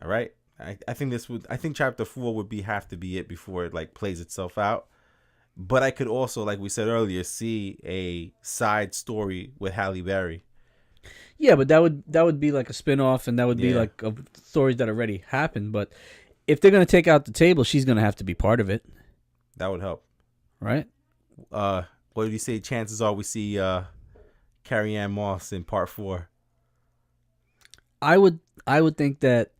All right. I think Chapter 4 would have to be it before it like plays itself out. But I could also, like we said earlier, see a side story with Halle Berry. Yeah, but that would be like a spin-off, and that would be Yeah. like stories that already happened. But if they're going to take out the table, she's going to have to be part of it, That would help. right? What did you say? Chances are we see Carrie Ann Moss in Part 4. I would think that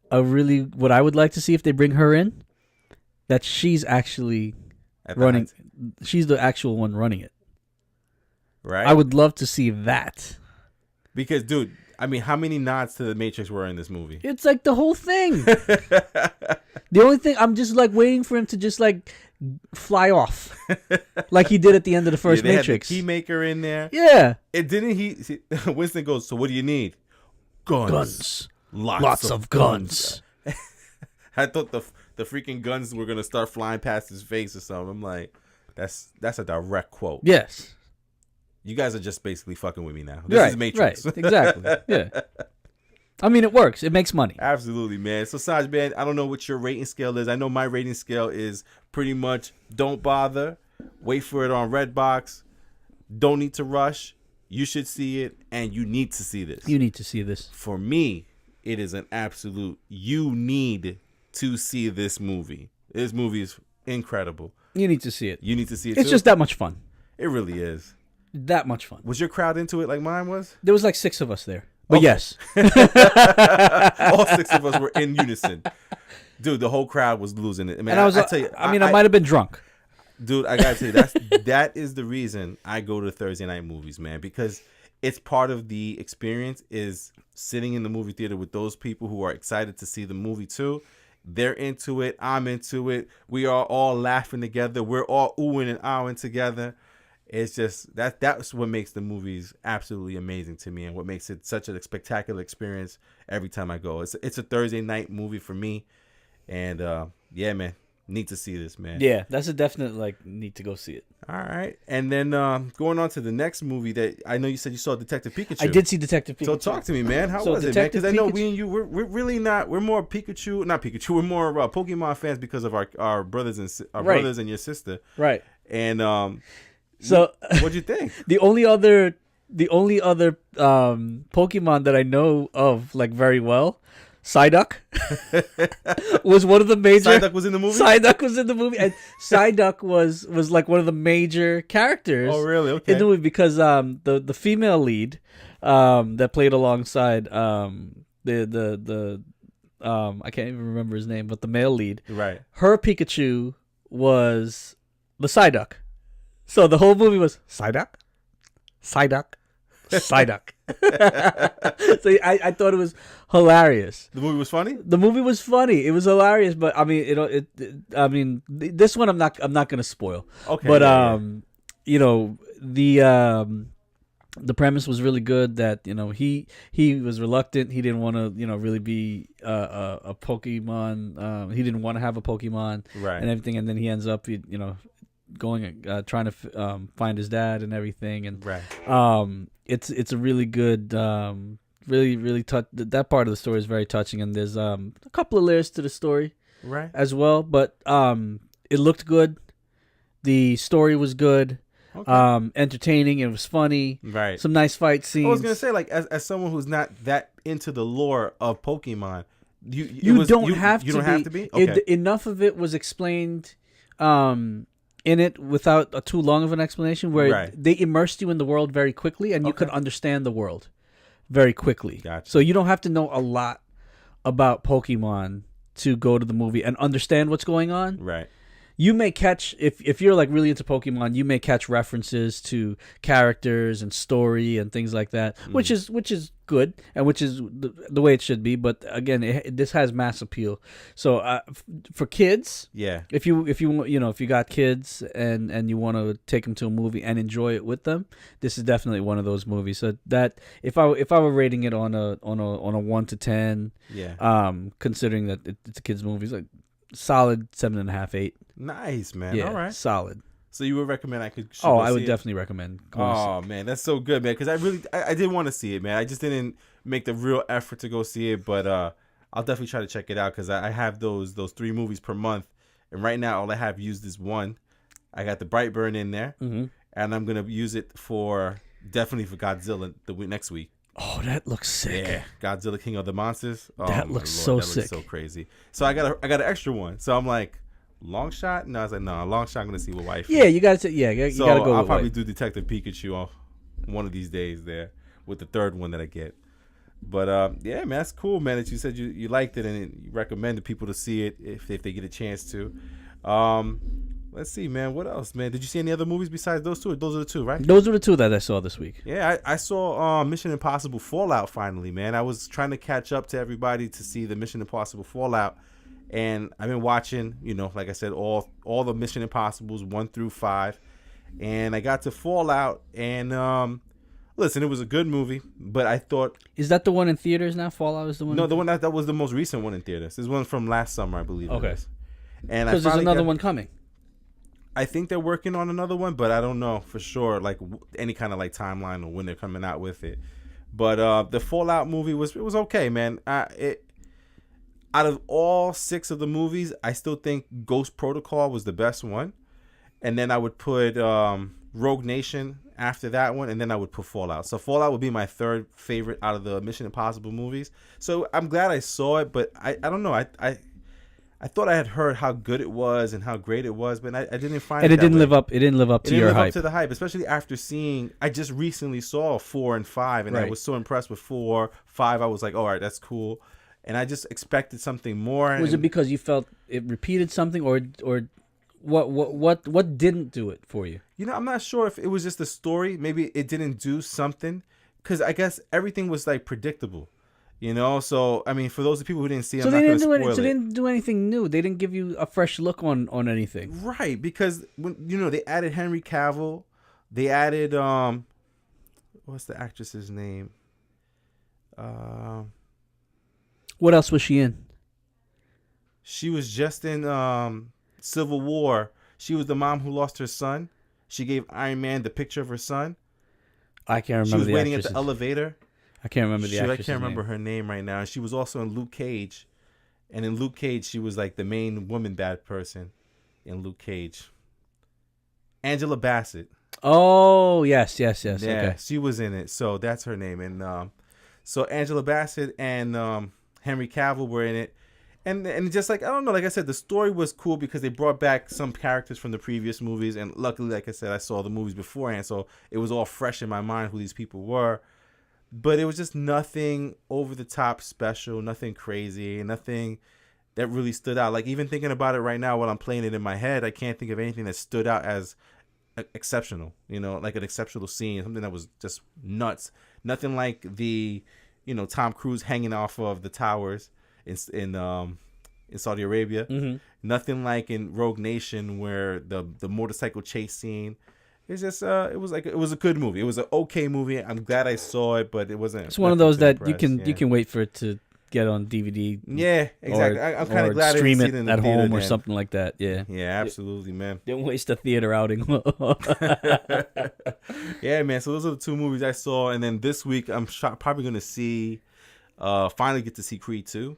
what I would like to see if they bring her in, that she's actually At the running. high She's the actual one running it. right? I would love to see that. Because, dude, I mean, how many nods to the Matrix were in this movie? It's like the whole thing. The only thing I'm just like waiting for him to just like fly off, like he did at the end of the first they Matrix. had the Keymaker in there. Yeah, It didn't he? Winston goes, so what do you need? Guns. guns, Lots of guns. I thought the freaking guns were gonna start flying past his face or something. I'm like, that's a direct quote. Yes, You guys are just basically fucking with me now. This is Matrix. Right, exactly. Yeah, I mean it works. It makes money. Absolutely, man. So Saj, man, I don't know what your rating scale is. I know my rating scale is pretty much don't bother, wait for it on Redbox, don't need to rush. You should see it, and you need to see this. You need to see this. For me, it is an absolute. You need to see this movie. This movie is incredible. You need to see it. You need to see it. It's too. just that much fun. It really is. That much fun. Was your crowd into it like mine was? There was like 6 of us there. But Okay. yes. All 6 of us were in unison. Dude, the whole crowd was losing it. I mean, And I was I tell you, I might have been drunk. dude, I gotta tell you, that is the reason I go to Thursday night movies, man, because it's part of the experience is sitting in the movie theater with those people who are excited to see the movie too. They're into it. I'm into it. We are all laughing together. We're all oohing and ahhing together. It's just that's what makes the movies absolutely amazing to me, and what makes it such a spectacular experience every time I go. It's a Thursday night movie for me, and yeah, man, need to see this, man. Yeah, that's a definite like need to go see it. All right, and then going on to the next movie that I know you said you saw, Detective Pikachu. I did see Detective Pikachu. So talk to me, man. How So was it, man? Because Detective I know Pikachu- we and you, we're really not. We're more Pikachu, not Pikachu. We're more Pokemon fans because of our brothers and Right. brothers and your sister. Right. And So what'd you think? the only other Pokemon that I know of like very well, Psyduck, was one of the major. Psyduck was in the movie. Psyduck was in the movie, and Psyduck was like one of the major characters. Oh, really? Okay. In the movie because the female lead that played alongside the I can't even remember his name, but the male lead, Right. her Pikachu was the Psyduck. So the whole movie was Psyduck, Psyduck, Psyduck. So I thought it was hilarious. The movie was funny. The movie was funny. It was hilarious, but I mean, this one I'm not gonna spoil. Okay. But yeah, the premise was really good. That he was reluctant. He didn't want to really be a Pokemon. He didn't want to have a Pokemon Right. and everything. And then he ends up going trying to find his dad and everything. And Right. it's a really good really that part of the story is very touching. And there's a couple of layers to the story Right. as well. But it looked good. The story was good. Okay. Entertaining. It was funny. Right. Some nice fight scenes. I was gonna say, like, as someone who's not that into the lore of Pokemon, You don't have to be. be. Okay. Enough of it was explained in it without too long of an explanation, where Right. they immersed you in the world very quickly, and you could understand the world very quickly. Gotcha. So you don't have to know a lot about Pokemon to go to the movie and understand what's going on. Right. You may catch, if you're like really into Pokemon, you may catch references to characters and story and things like that, which is good and which is the way it should be. But again, this has mass appeal. So for kids, Yeah. if you got kids and you want to take them to a movie and enjoy it with them, this is definitely one of those movies. So that if I were rating it on a 1 to 10, Yeah. considering that it's a kids movie, it's like solid 7.5, 8. Nice, man. Yeah, All right. solid. So you would recommend I should Oh, go I would see it? definitely recommend going to see Oh man, that's so good, man. Because I did want to see it, man. I just didn't make the real effort to go see it, but I'll definitely try to check it out because I have those 3 movies per month, and right now all I have used is one. I got the Brightburn in there, and I'm gonna use it definitely for Godzilla next week. Oh, that looks sick. Yeah, Godzilla King of the Monsters. Oh, That my looks Lord, so that looks sick. so crazy. So I got an extra one. So I'm like, long shot? No, I was like, no, long shot. I'm gonna see with wife. Yeah, you gotta. You So gotta go. I'll with probably White. do Detective Pikachu on one of these days there with the third one that I get. But yeah, man, that's cool, man. That you said you liked it and you recommended people to see it if they get a chance to. Let's see, man. What else, man? Did you see any other movies besides those two? Those are the two, right? Those were the two that I saw this week. Yeah, I saw Mission Impossible Fallout finally, man. I was trying to catch up to everybody to see the Mission Impossible Fallout, and I've been watching, like I said, all the Mission Impossibles 1 through 5, and I got to Fallout, and listen, it was a good movie, but I thought Is that the one in theaters now? Fallout is the one. no, the one that was the most recent one in theaters. This one from last summer, I believe. Okay. It is. And Because there's another one coming. I think they're working on another one, but I don't know for sure, like any kind of like timeline or when they're coming out with it. But the Fallout movie was okay, man. Out of all 6 of the movies, I still think Ghost Protocol was the best one, and then I would put Rogue Nation after that one, and then I would put Fallout. So Fallout would be my third favorite out of the Mission Impossible movies. So I'm glad I saw it, but I don't know. I thought I had heard how good it was and how great it was, but I didn't find And it it didn't that live way. up. It didn't live up It to didn't your live hype. up to the hype, especially after seeing. I just recently saw 4 and 5, and I Right. was so impressed with 4, 5. I was like, all right, that's cool, and I just expected something more. Was it and- because you felt it repeated something, or what didn't do it for you? I'm not sure if it was just the story. Maybe it didn't do something, because I guess everything was like predictable. So I mean, for those people who didn't see, So I'm they not going didn't to do spoil any, so it. they didn't do anything new. They didn't give you a fresh look on anything. Right, because when they added Henry Cavill, they added what's the actress's name? What else was she in? She was just in Civil War. She was the mom who lost her son. She gave Iron Man the picture of her son. I can't remember. She was the waiting at actress's- the elevator. I can't remember the Shoot, I actress. can't remember her name right now. And she was also in Luke Cage. And in Luke Cage, she was like the main woman bad person in Luke Cage. Angela Bassett. Oh yes. Yeah, Okay. she was in it. So that's her name. And so Angela Bassett and Henry Cavill were in it. And just like, I don't know, like I said, the story was cool because they brought back some characters from the previous movies. And luckily, like I said, I saw the movies beforehand. So it was all fresh in my mind who these people were. But it was just nothing over the top special, nothing crazy, nothing that really stood out. Like even thinking about it right now while I'm playing it in my head, I can't think of anything that stood out as exceptional, like an exceptional scene, something that was just nuts. Nothing like the, Tom Cruise hanging off of the towers in Saudi Arabia. Mm-hmm. Nothing like in Rogue Nation where the motorcycle chase scene. It's just it was a good movie. It was an okay movie. I'm glad I saw it, but it wasn't. It's one of nothing those to that impress. you can wait for it to get on DVD. Yeah, exactly. I'm kind or of glad I stream didn't it see it in the at theater home or then. something like that. Yeah. Yeah, absolutely, man. Don't waste a theater outing. Yeah, man. So those are the 2 movies I saw, and then this week I'm probably gonna see, finally get to see Creed 2.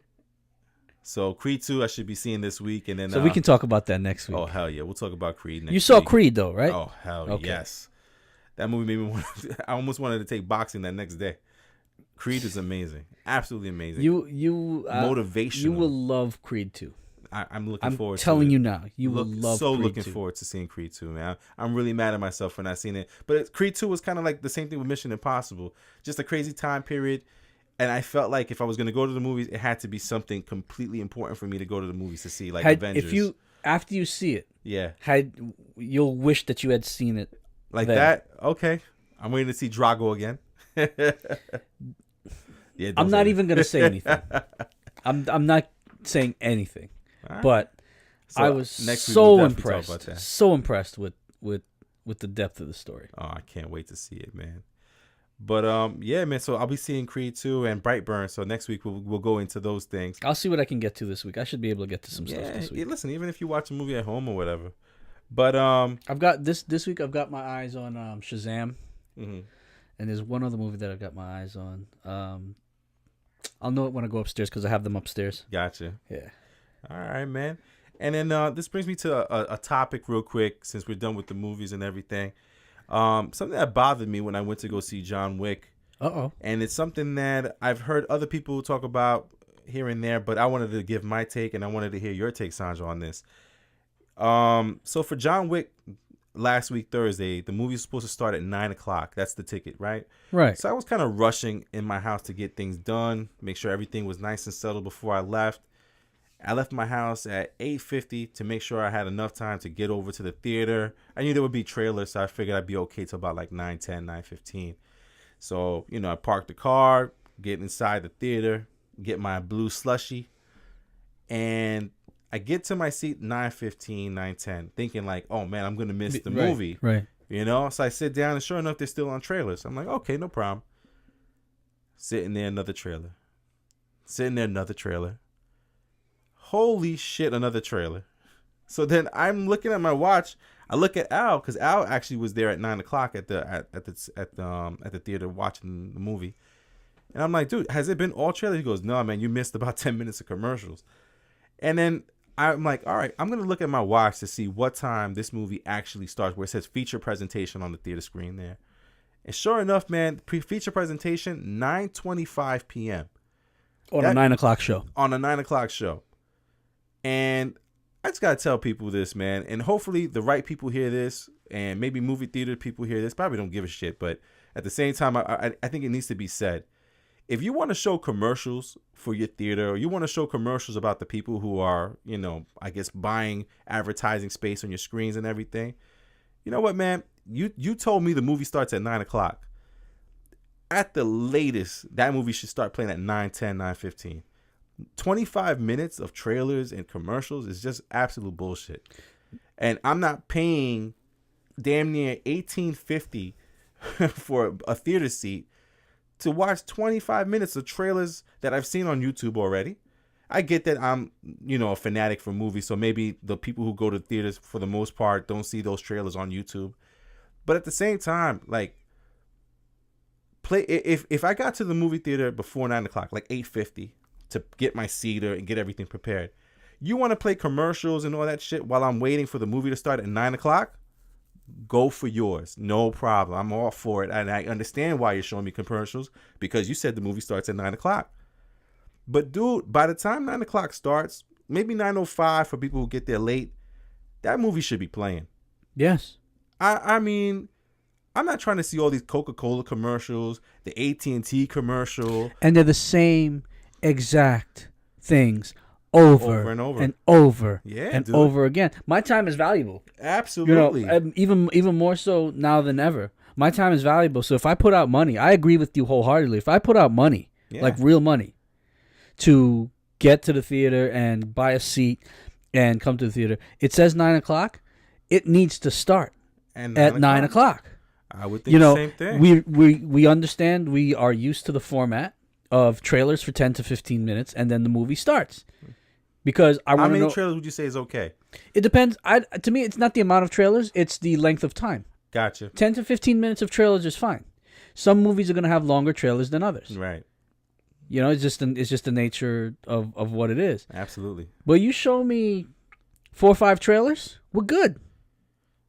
So Creed 2 I should be seeing this week, and then So we can talk about that next week. Oh hell yeah, we'll talk about Creed next. You saw week. Creed though, right? Oh hell Okay. yes, that movie made me want. I almost wanted to take boxing that next day. Creed is amazing, absolutely amazing. You Motivational. You will love Creed 2. I'm looking I'm forward. telling to it. you now, you will love. So Creed looking 2. forward to seeing Creed 2, man. I'm really mad at myself for not seeing it. But Creed 2 was kind of like the same thing with Mission Impossible. Just a crazy time period. And I felt like if I was going to go to the movies, it had to be something completely important for me to go to the movies to see, like Avengers. If you after you see it, yeah, you'll wish that you had seen it. like then. that. Okay, I'm waiting to see Drago again. Yeah, I'm those not are- even gonna say anything. I'm not saying anything. All right. But So I was next week so we'll definitely talk about impressed, that. so impressed with the depth of the story. Oh, I can't wait to see it, man. But yeah, man. So I'll be seeing Creed 2 and Brightburn. So next week we'll go into those things. I'll see what I can get to this week. I should be able to get to some stuff Yeah, this week. listen, even if you watch a movie at home or whatever, But I've got this week. I've got my eyes on Shazam, mhm. and there's one other movie that I've got my eyes on. I'll know it when I go upstairs because I have them upstairs. Gotcha. Yeah. All right, man. And then this brings me to a topic real quick since we're done with the movies and everything. Something that bothered me when I went to go see John Wick, Uh-oh. and it's something that I've heard other people talk about here and there, but I wanted to give my take, and I wanted to hear your take, Sandra, on this. So for John Wick, last week Thursday, the movie was supposed to start at 9:00. That's the ticket, right? Right. So I was kind of rushing in my house to get things done, make sure everything was nice and settled before I left. I left my house at 8:50 to make sure I had enough time to get over to the theater. I knew there would be trailers, so I figured I'd be okay till about like 9:10, 9:15. So, I parked the car, get inside the theater, get my blue slushie, and I get to my seat 9:15, 9:10, thinking like, oh man, I'm going to miss the movie. Right. So I sit down, and sure enough, they're still on trailers. I'm like, okay, no problem. Sitting there, another trailer. Sitting there, another trailer. Holy shit, another trailer. So then I'm looking at my watch. I look at Al because Al actually was there at 9:00 at the theater watching the movie. And I'm like, dude, has it been all trailers? He goes, no, man, you missed about 10 minutes of commercials. And then I'm like, all right, I'm going to look at my watch to see what time this movie actually starts, where it says feature presentation on the theater screen there. And sure enough, man, feature presentation, 9:25 p.m. On a 9:00 show. On a 9:00 show. And I just got to tell people this, man. And hopefully the right people hear this, and maybe movie theater people hear this. Probably don't give a shit. But at the same time, I think it needs to be said. If you want to show commercials for your theater, or you want to show commercials about the people who are, I guess buying advertising space on your screens and everything, you know what, man? You told me the movie starts at 9:00. At the latest, that movie should start playing at 9:10, 9:15. 25 minutes of trailers and commercials is just absolute bullshit. And I'm not paying damn near $18.50 for a theater seat to watch 25 minutes of trailers that I've seen on YouTube already. I get that I'm, a fanatic for movies, so maybe the people who go to theaters for the most part don't see those trailers on YouTube. But at the same time, like, if I got to the movie theater before 9:00, like 8:50, to get my seater and get everything prepared, you want to play commercials and all that shit while I'm waiting for the movie to start at 9:00? Go for yours. No problem. I'm all for it. And I understand why you're showing me commercials, because you said the movie starts at 9:00. But dude, by the time 9:00 starts, maybe 9:05 for people who get there late, that movie should be playing. Yes. I mean, I'm not trying to see all these Coca-Cola commercials, the AT&T commercial. And they're the same exact things over and over and over Yeah, and dude. over again. My time is valuable. Absolutely. Even more so now than ever. My time is valuable. So if I put out money, I agree with you wholeheartedly. If I put out money, like real money, to get to the theater and buy a seat and come to the theater, it says 9:00. It needs to start and at 9:00. I would think the same thing. We understand. We are used to the format of trailers for 10 to 15 minutes, and then the movie starts. Because I want to know, how many trailers would you say is okay? It depends. To me, it's not the amount of trailers; it's the length of time. Gotcha. 10 to 15 minutes of trailers is fine. Some movies are going to have longer trailers than others. Right. It's just the nature of what it is. Absolutely. But you show me 4 or 5 trailers, we're good.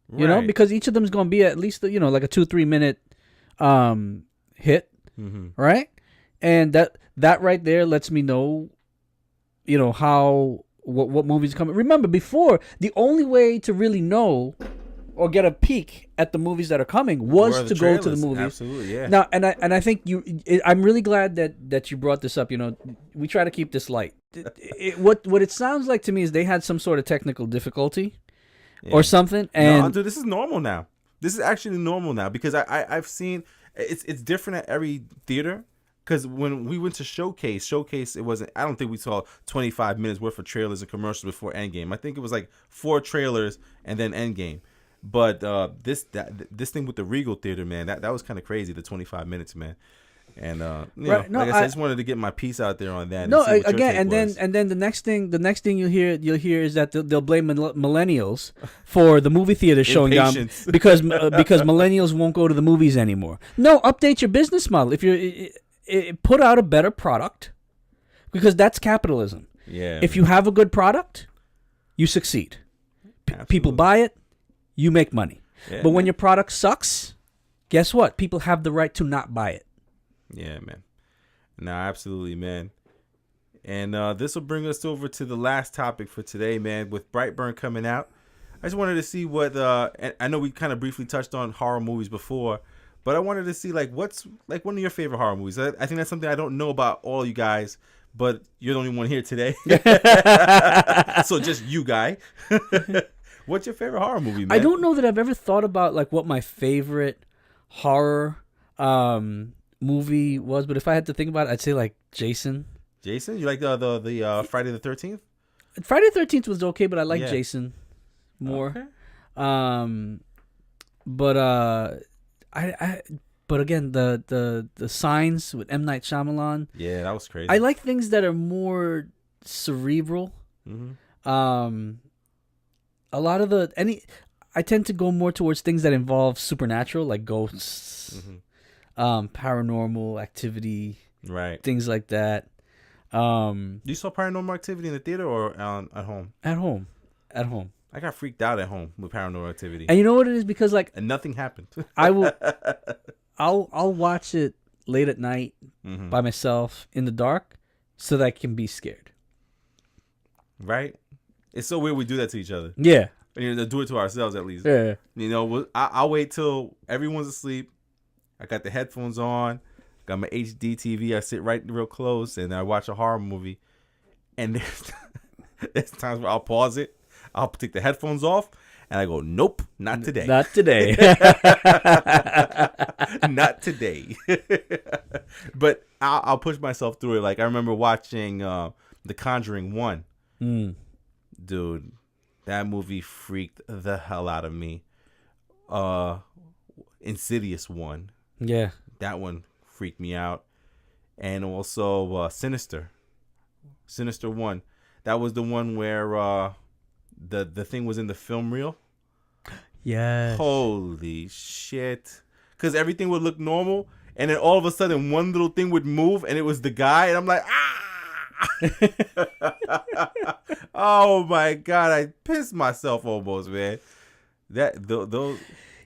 Right. Because each of them is going to be at least like a 2-3 minute hit, right? And that right there lets me know, how what movies are coming. Remember, before, the only way to really know or get a peek at the movies that are coming was to go to the movies. Absolutely, yeah. Now, and I think I'm really glad that you brought this up. We try to keep this light. What it sounds like to me is they had some sort of technical difficulty or something. And no, dude, this is normal now. This is actually normal now, because I've seen it's different at every theater. Because when we went to Showcase, it wasn't. I don't think we saw 25 minutes worth of trailers and commercials before Endgame. I think it was like 4 trailers and then Endgame. But this thing with the Regal Theater, man, that was kind of crazy. The 25 minutes, man. And Right, no, like I said, I just wanted to get my piece out there on that. No, and see what your again, take and was. then the next thing you'll hear is that they'll blame millennials for the movie theater showing down Impatience. because millennials won't go to the movies anymore. No, update your business model. If you put out a better product, because that's capitalism. Yeah. If you have a good product, you succeed. People Absolutely. buy it, you make money. Yeah, But when man. your product sucks, guess what? People have the right to not buy it. Yeah, man. No, absolutely, man. And this will bring us over to the last topic for today, man. With Brightburn coming out, I just wanted to see what. And I know we kind of briefly touched on horror movies before, but I wanted to see like what's like one of your favorite horror movies. I think that's something I don't know about all you guys, but you're the only one here today. So just you, guy. What's your favorite horror movie, man? I don't know that I've ever thought about like what my favorite horror movie was, but if I had to think about it, I'd say like Jason. Jason, you like the Friday the 13th? Friday the 13th was okay, but I like Yeah. Jason more. Okay. But but again, the Signs with M. Night Shyamalan. Yeah, that was crazy. I like things that are more cerebral. Mm-hmm. A lot of I tend to go more towards things that involve supernatural, like ghosts, paranormal activity, Right. things like that. You saw Paranormal Activity in the theater or at home? At home. I got freaked out at home with Paranormal Activity, And you know what it is? Because like and nothing happened. I'll watch it late at night Mm-hmm. by myself in the dark, so that I can be scared. Right? It's so weird we do that to each other. Yeah. You know, do it to ourselves at least. Yeah. You know, I'll wait till everyone's asleep. I got the headphones on, got my HD TV. I sit right real close and I watch a horror movie. And there's times where I'll pause it. I'll take the headphones off and I go, nope, not today. Not today. Not today. But I'll push myself through it. Like I remember watching The Conjuring 1. Dude, that movie freaked the hell out of me. Insidious 1. Yeah. That one freaked me out. And also Sinister. Sinister 1. That was the one where the thing was in the film reel. Yeah. Holy shit. Because everything would look normal. And then all of a sudden one little thing would move and it was the guy. And I'm like, oh my God. I pissed myself almost, man. Those.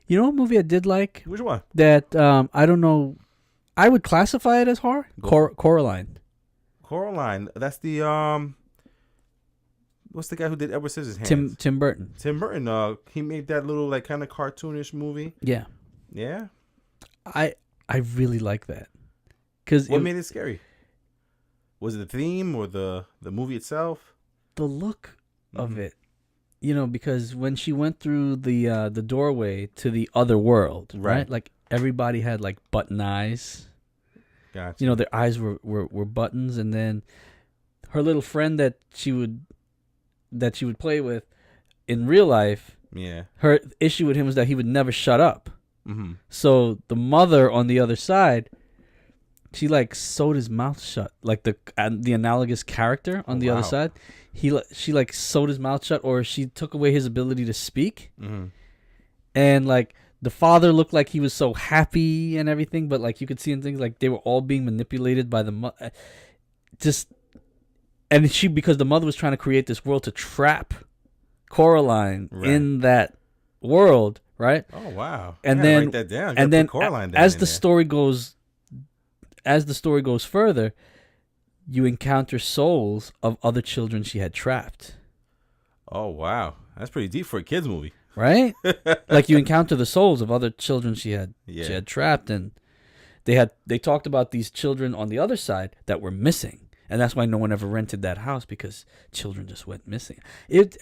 You know what movie I did like? Which one? That I don't know. I would classify it as horror. Coraline. Coraline. That's the what's the guy who did Edward Scissorhands? Tim Burton. Tim Burton. He made that little like kind of cartoonish movie. Yeah. Yeah. I really like that. Cause What made it scary? Was it the theme or the movie itself? the look of Mhm. it, because when she went through the doorway to the other world, right? Right. Like everybody had like button eyes. Gotcha. Their eyes were buttons, and then her little friend that she would play with in real life, Yeah. her issue with him was that he would never shut up. Mm-hmm. So the mother on the other side, she like sewed his mouth shut, like the analogous character on the other Wow. side. She like sewed his mouth shut, or she took away his ability to speak. Mm-hmm. And like the father looked like he was so happy and everything, but like you could see in things like they were all being manipulated by the mother. Because the mother was trying to create this world to trap Coraline Right. in that world, right? Oh wow. And I gotta then- write that down. And then Coraline down as in the there. story goes further, you encounter souls of other children she had trapped, Oh wow, that's pretty deep for a kids movie. right? Like you encounter the souls of other children she had trapped, and they talked about these children on the other side that were missing, and that's why no one ever rented that house, because children just went missing. It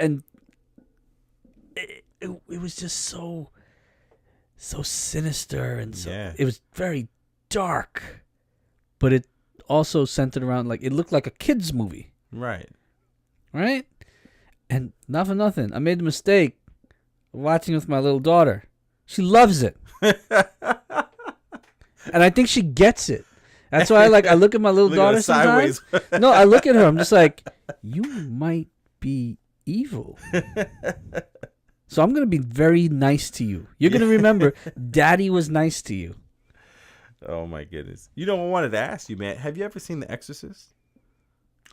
was just so sinister, and Yeah. it was very dark, but it also centered around, like, it looked like a kids movie, Right. right? And not for nothing, I made the mistake of watching with my little daughter. She loves it. And I think she gets it. That's why I look at my little Look at her daughter sometimes. sideways. No, I look at her. I'm just like, you might be evil. So I'm gonna be very nice to you. You're gonna remember, Daddy was nice to you. Oh my goodness! You know, I wanted to ask you, man. Have you ever seen The Exorcist?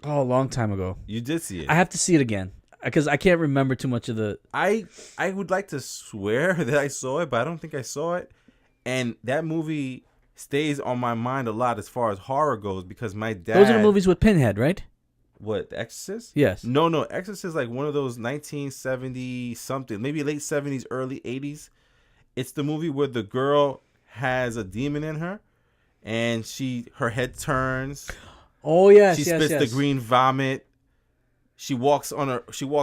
Oh, a long time ago. You did see it. I have to see it again because I can't remember too much of the. I would like to swear that I saw it, but I don't think I saw it. And that movie stays on my mind a lot as far as horror goes because my dad. Those are the movies with Pinhead, right? What, The Exorcist? Yes. No, Exorcist is like one of those 1970 something, maybe late 70s, early 80s. It's the movie where the girl has a demon in her, and her head turns. Oh yes, She yes, spits yes. the green vomit. She walks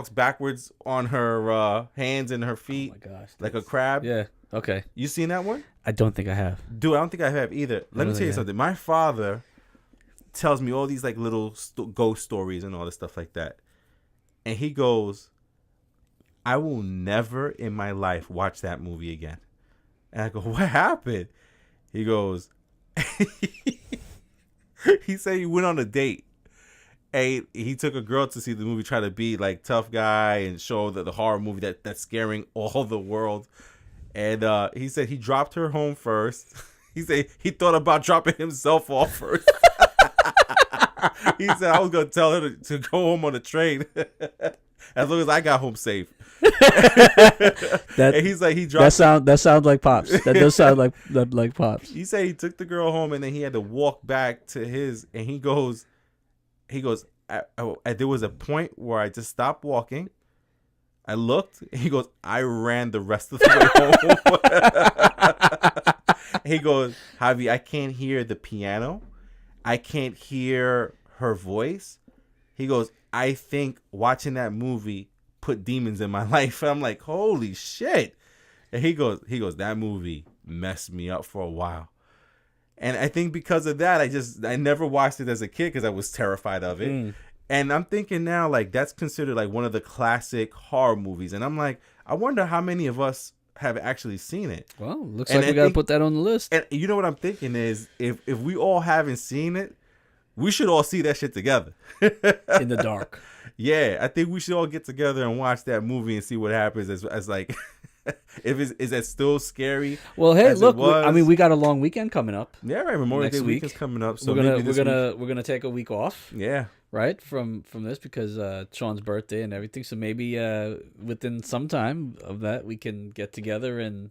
backwards on her hands and her feet, Oh my gosh. like a crab. Yeah. Okay. You seen that one? I don't think I have. Dude, I don't think I have either. Let me tell you something. My father tells me all these like little ghost stories and all this stuff like that. And he goes, I will never in my life watch that movie again. And I go, what happened? He goes, he said he went on a date. And he took a girl to see the movie, try to be like tough guy and show the horror movie that's scaring all the world. And he said he dropped her home first. He said he thought about dropping himself off first. He said I was gonna tell her to go home on the train as long as I got home safe. And he's like he dropped. That sounds like Pops. That does sound like Pops. He said he took the girl home and then he had to walk back to his. And he goes, there was a point where I just stopped walking. I looked. He goes, I ran the rest of the way home. He goes, Javi, I can't hear the piano. I can't hear her voice. He goes, I think watching that movie put demons in my life. And I'm like, holy shit. And he goes, that movie messed me up for a while. And I think because of that, I never watched it as a kid because I was terrified of it. And I'm thinking now, like, that's considered like one of the classic horror movies. And I'm like, I wonder how many of us have actually seen it. Well, looks like we got to put that on the list. And you know what I'm thinking is if we all haven't seen it, we should all see that shit together. In the dark. Yeah, I think we should all get together and watch that movie and see what happens as like, is that still scary? Well, hey, look, I mean, we got a long weekend coming up. Yeah, right. Memorial Day week is coming up, so we're gonna take a week off. Yeah, right from this because Sean's birthday and everything. So maybe within some time of that we can get together and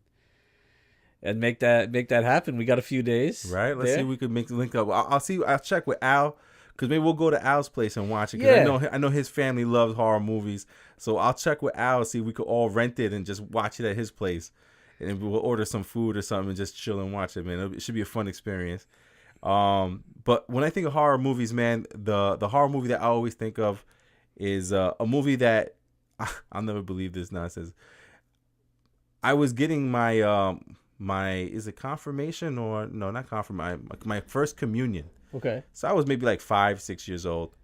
make that happen. We got a few days, right? Let's see if we could link up. I'll check with Al. Because maybe we'll go to Al's place and watch it. Because I know his family loves horror movies. So I'll check with Al, see if we could all rent it and just watch it at his place. And we'll order some food or something and just chill and watch it, man. It should be a fun experience. But when I think of horror movies, man, the horror movie that I always think of is a movie that I'll never believe this nonsense. I was getting my is it confirmation or no, not confirmation, my first communion. Okay. So I was maybe like 5-6 years old.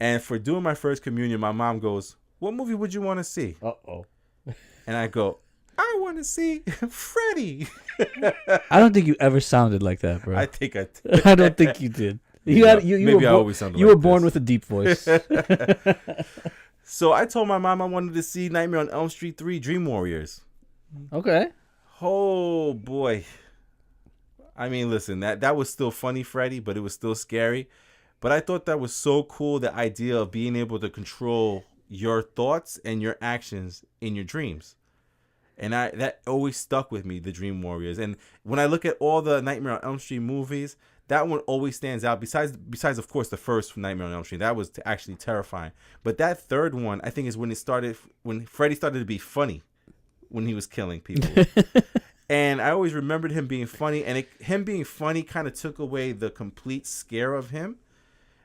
And for doing my first communion, my mom goes, what movie would you want to see? Uh-oh. And I go, I want to see Freddy. I don't think you ever sounded like that, bro. I think I did. I don't think you did. Maybe I always sounded like this. You were born with a deep voice. So I told my mom I wanted to see Nightmare on Elm Street 3 Dream Warriors. Okay. Oh, boy. I mean, listen, that was still funny, Freddy, but it was still scary. But I thought that was so cool, the idea of being able to control your thoughts and your actions in your dreams. And that always stuck with me, the Dream Warriors. And when I look at all the Nightmare on Elm Street movies, that one always stands out. Besides, of course, the first Nightmare on Elm Street. That was actually terrifying. But that third one, I think, is when Freddy started to be funny when he was killing people. And I always remembered him being funny, and him being funny kind of took away the complete scare of him.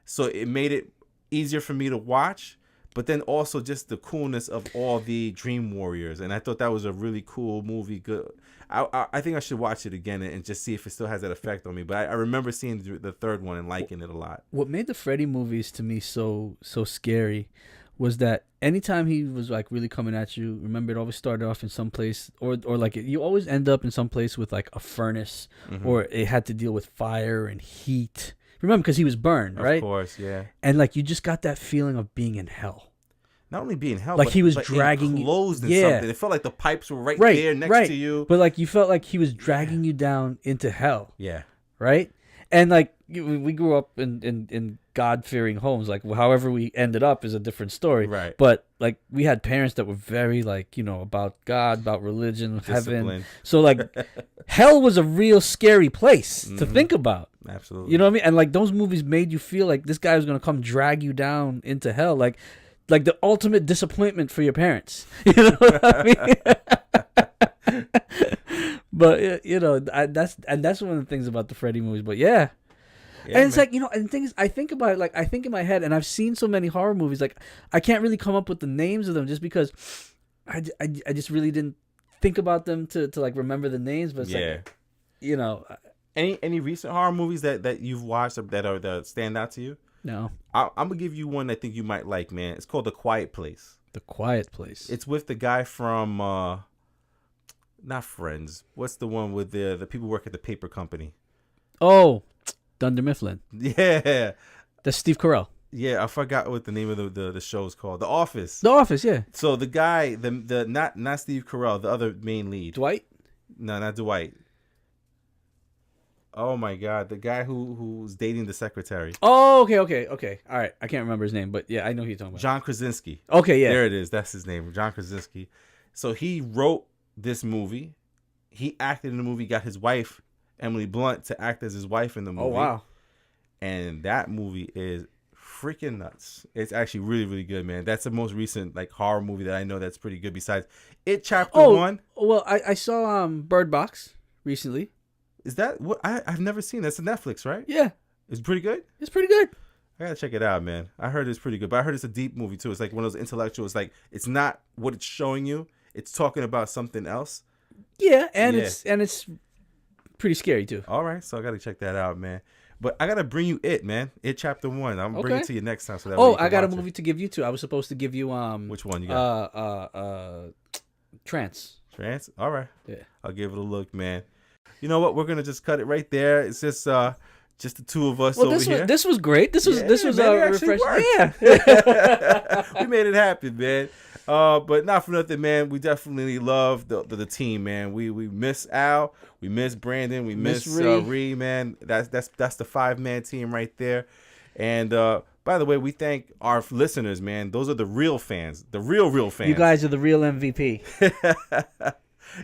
So it made it easier for me to watch, but then also just the coolness of all the Dream Warriors. And I thought that was a really cool movie. Good. I think I should watch it again and just see if it still has that effect on me. But I remember seeing the third one and liking it a lot. What made the Freddy movies to me so scary was that anytime he was like really coming at you, remember it always started off in some place or like you always end up in some place with like a furnace, or it had to deal with fire and heat. Remember, because he was burned, right? Of course, yeah. And like you just got that feeling of being in hell. Not only being held, Like but, he was but dragging you- enclosed in yeah. something. It felt like the pipes were right, Right, there next right. to you. But like you felt like he was dragging you down into hell, Yeah. right? And like we grew up in God-fearing homes. Like however we ended up is a different story. Right. But like we had parents that were very like, you know, about God, about religion, heaven. Discipline. So like hell was a real scary place to Mm-hmm. think about. Absolutely. You know what I mean? And like those movies made you feel like this guy was gonna come drag you down into hell, like the ultimate disappointment for your parents. You know what I mean? But you know, that's one of the things about the Freddy movies. But yeah, Yeah, and it's man. like, you know, and the thing is, I think about it, like I think in my head, and I've seen so many horror movies, like I can't really come up with the names of them just because I just really didn't think about them to like remember the names. But it's yeah. like, you know, Any recent horror movies that you've watched that stand out to you? no, I'm gonna give you one I think you might like, man. It's called The Quiet Place. The Quiet Place. It's with the guy from not Friends. What's the one with the people work at the paper company? Oh, Dunder Mifflin. Yeah, That's Steve Carell. yeah. I forgot what the name of the show is called. The Office. The Office, yeah. So the guy, the not Steve Carell, the other main lead. Dwight. No, not Dwight. Oh my God, the guy who's dating the secretary, Oh, okay. All right, I can't remember his name, but yeah, I know who you're talking about. John Krasinski. Okay, yeah. There it is. That's his name, John Krasinski. So he wrote this movie. He acted in the movie. Got his wife Emily Blunt to act as his wife in the movie. Oh wow. And that movie is freaking nuts. It's actually really, really good, man. That's the most recent like horror movie that I know that's pretty good. Besides It Chapter One. Well, I saw Bird Box recently. Is that what I've never seen? That's a Netflix, right? Yeah, It's pretty good. it's pretty good. I gotta check it out, man. I heard it's pretty good, but I heard it's a deep movie too. It's like one of those intellectual. It's like it's not what it's showing you. It's talking about something else. Yeah, and Yeah. it's pretty scary too. All right, so I gotta check that out, man. But I gotta bring you It, man. It Chapter One. I'm gonna bring it Okay. to you next time. So that way Oh, you can I got a watch it. movie to give you too. I was supposed to give you Which one you got? Trance. Trance. All right. Yeah. I'll give it a look, man. You know what? We're gonna just cut it right there. It's just the two of us Well, over this here. this was great. This was Yeah, this was man, it actually refreshing. worked. Yeah. We made it happen, man. But not for nothing, man. We definitely love the team, man. We miss Al, we miss Brandon, we miss Miss Ree. Ree, man. That's the 5-man team right there. And by the way, we thank our listeners, man. Those are the real fans, the real fans. You guys are the real MVP.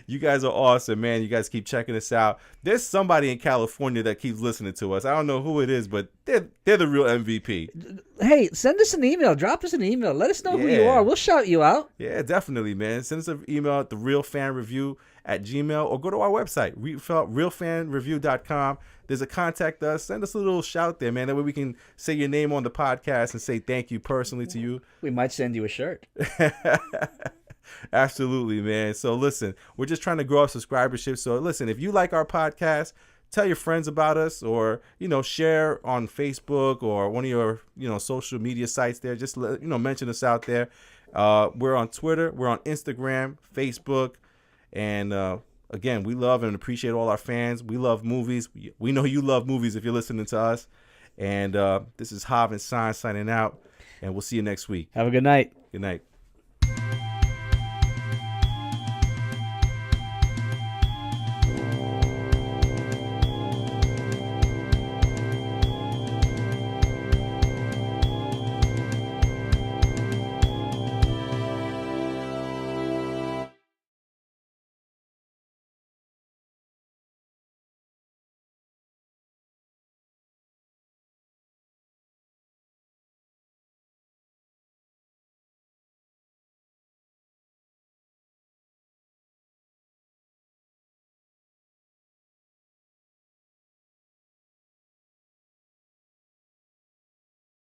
You guys are awesome, man. You guys keep checking us out. There's somebody in California that keeps listening to us. I don't know who it is, but they're the real MVP. Hey, send us an email. Drop us an email. Let us know who you Yeah. are. We'll shout you out. Yeah, definitely, man. Send us an email at therealfanreview@gmail.com or go to our website, realfanreview.com. There's a contact us. Send us a little shout there, man. That way we can say your name on the podcast and say thank you personally to you. We might send you a shirt. Absolutely, man. So listen, we're just trying to grow our subscribership. So listen, if you like our podcast, tell your friends about us, or share on Facebook or one of your social media sites there. Just mention us out there. We're on Twitter, we're on Instagram, Facebook, and again, we love and appreciate all our fans. We love movies. We know you love movies if you're listening to us. And this is Hav and Sign signing out, and we'll see you next week. Have a good night. Good night.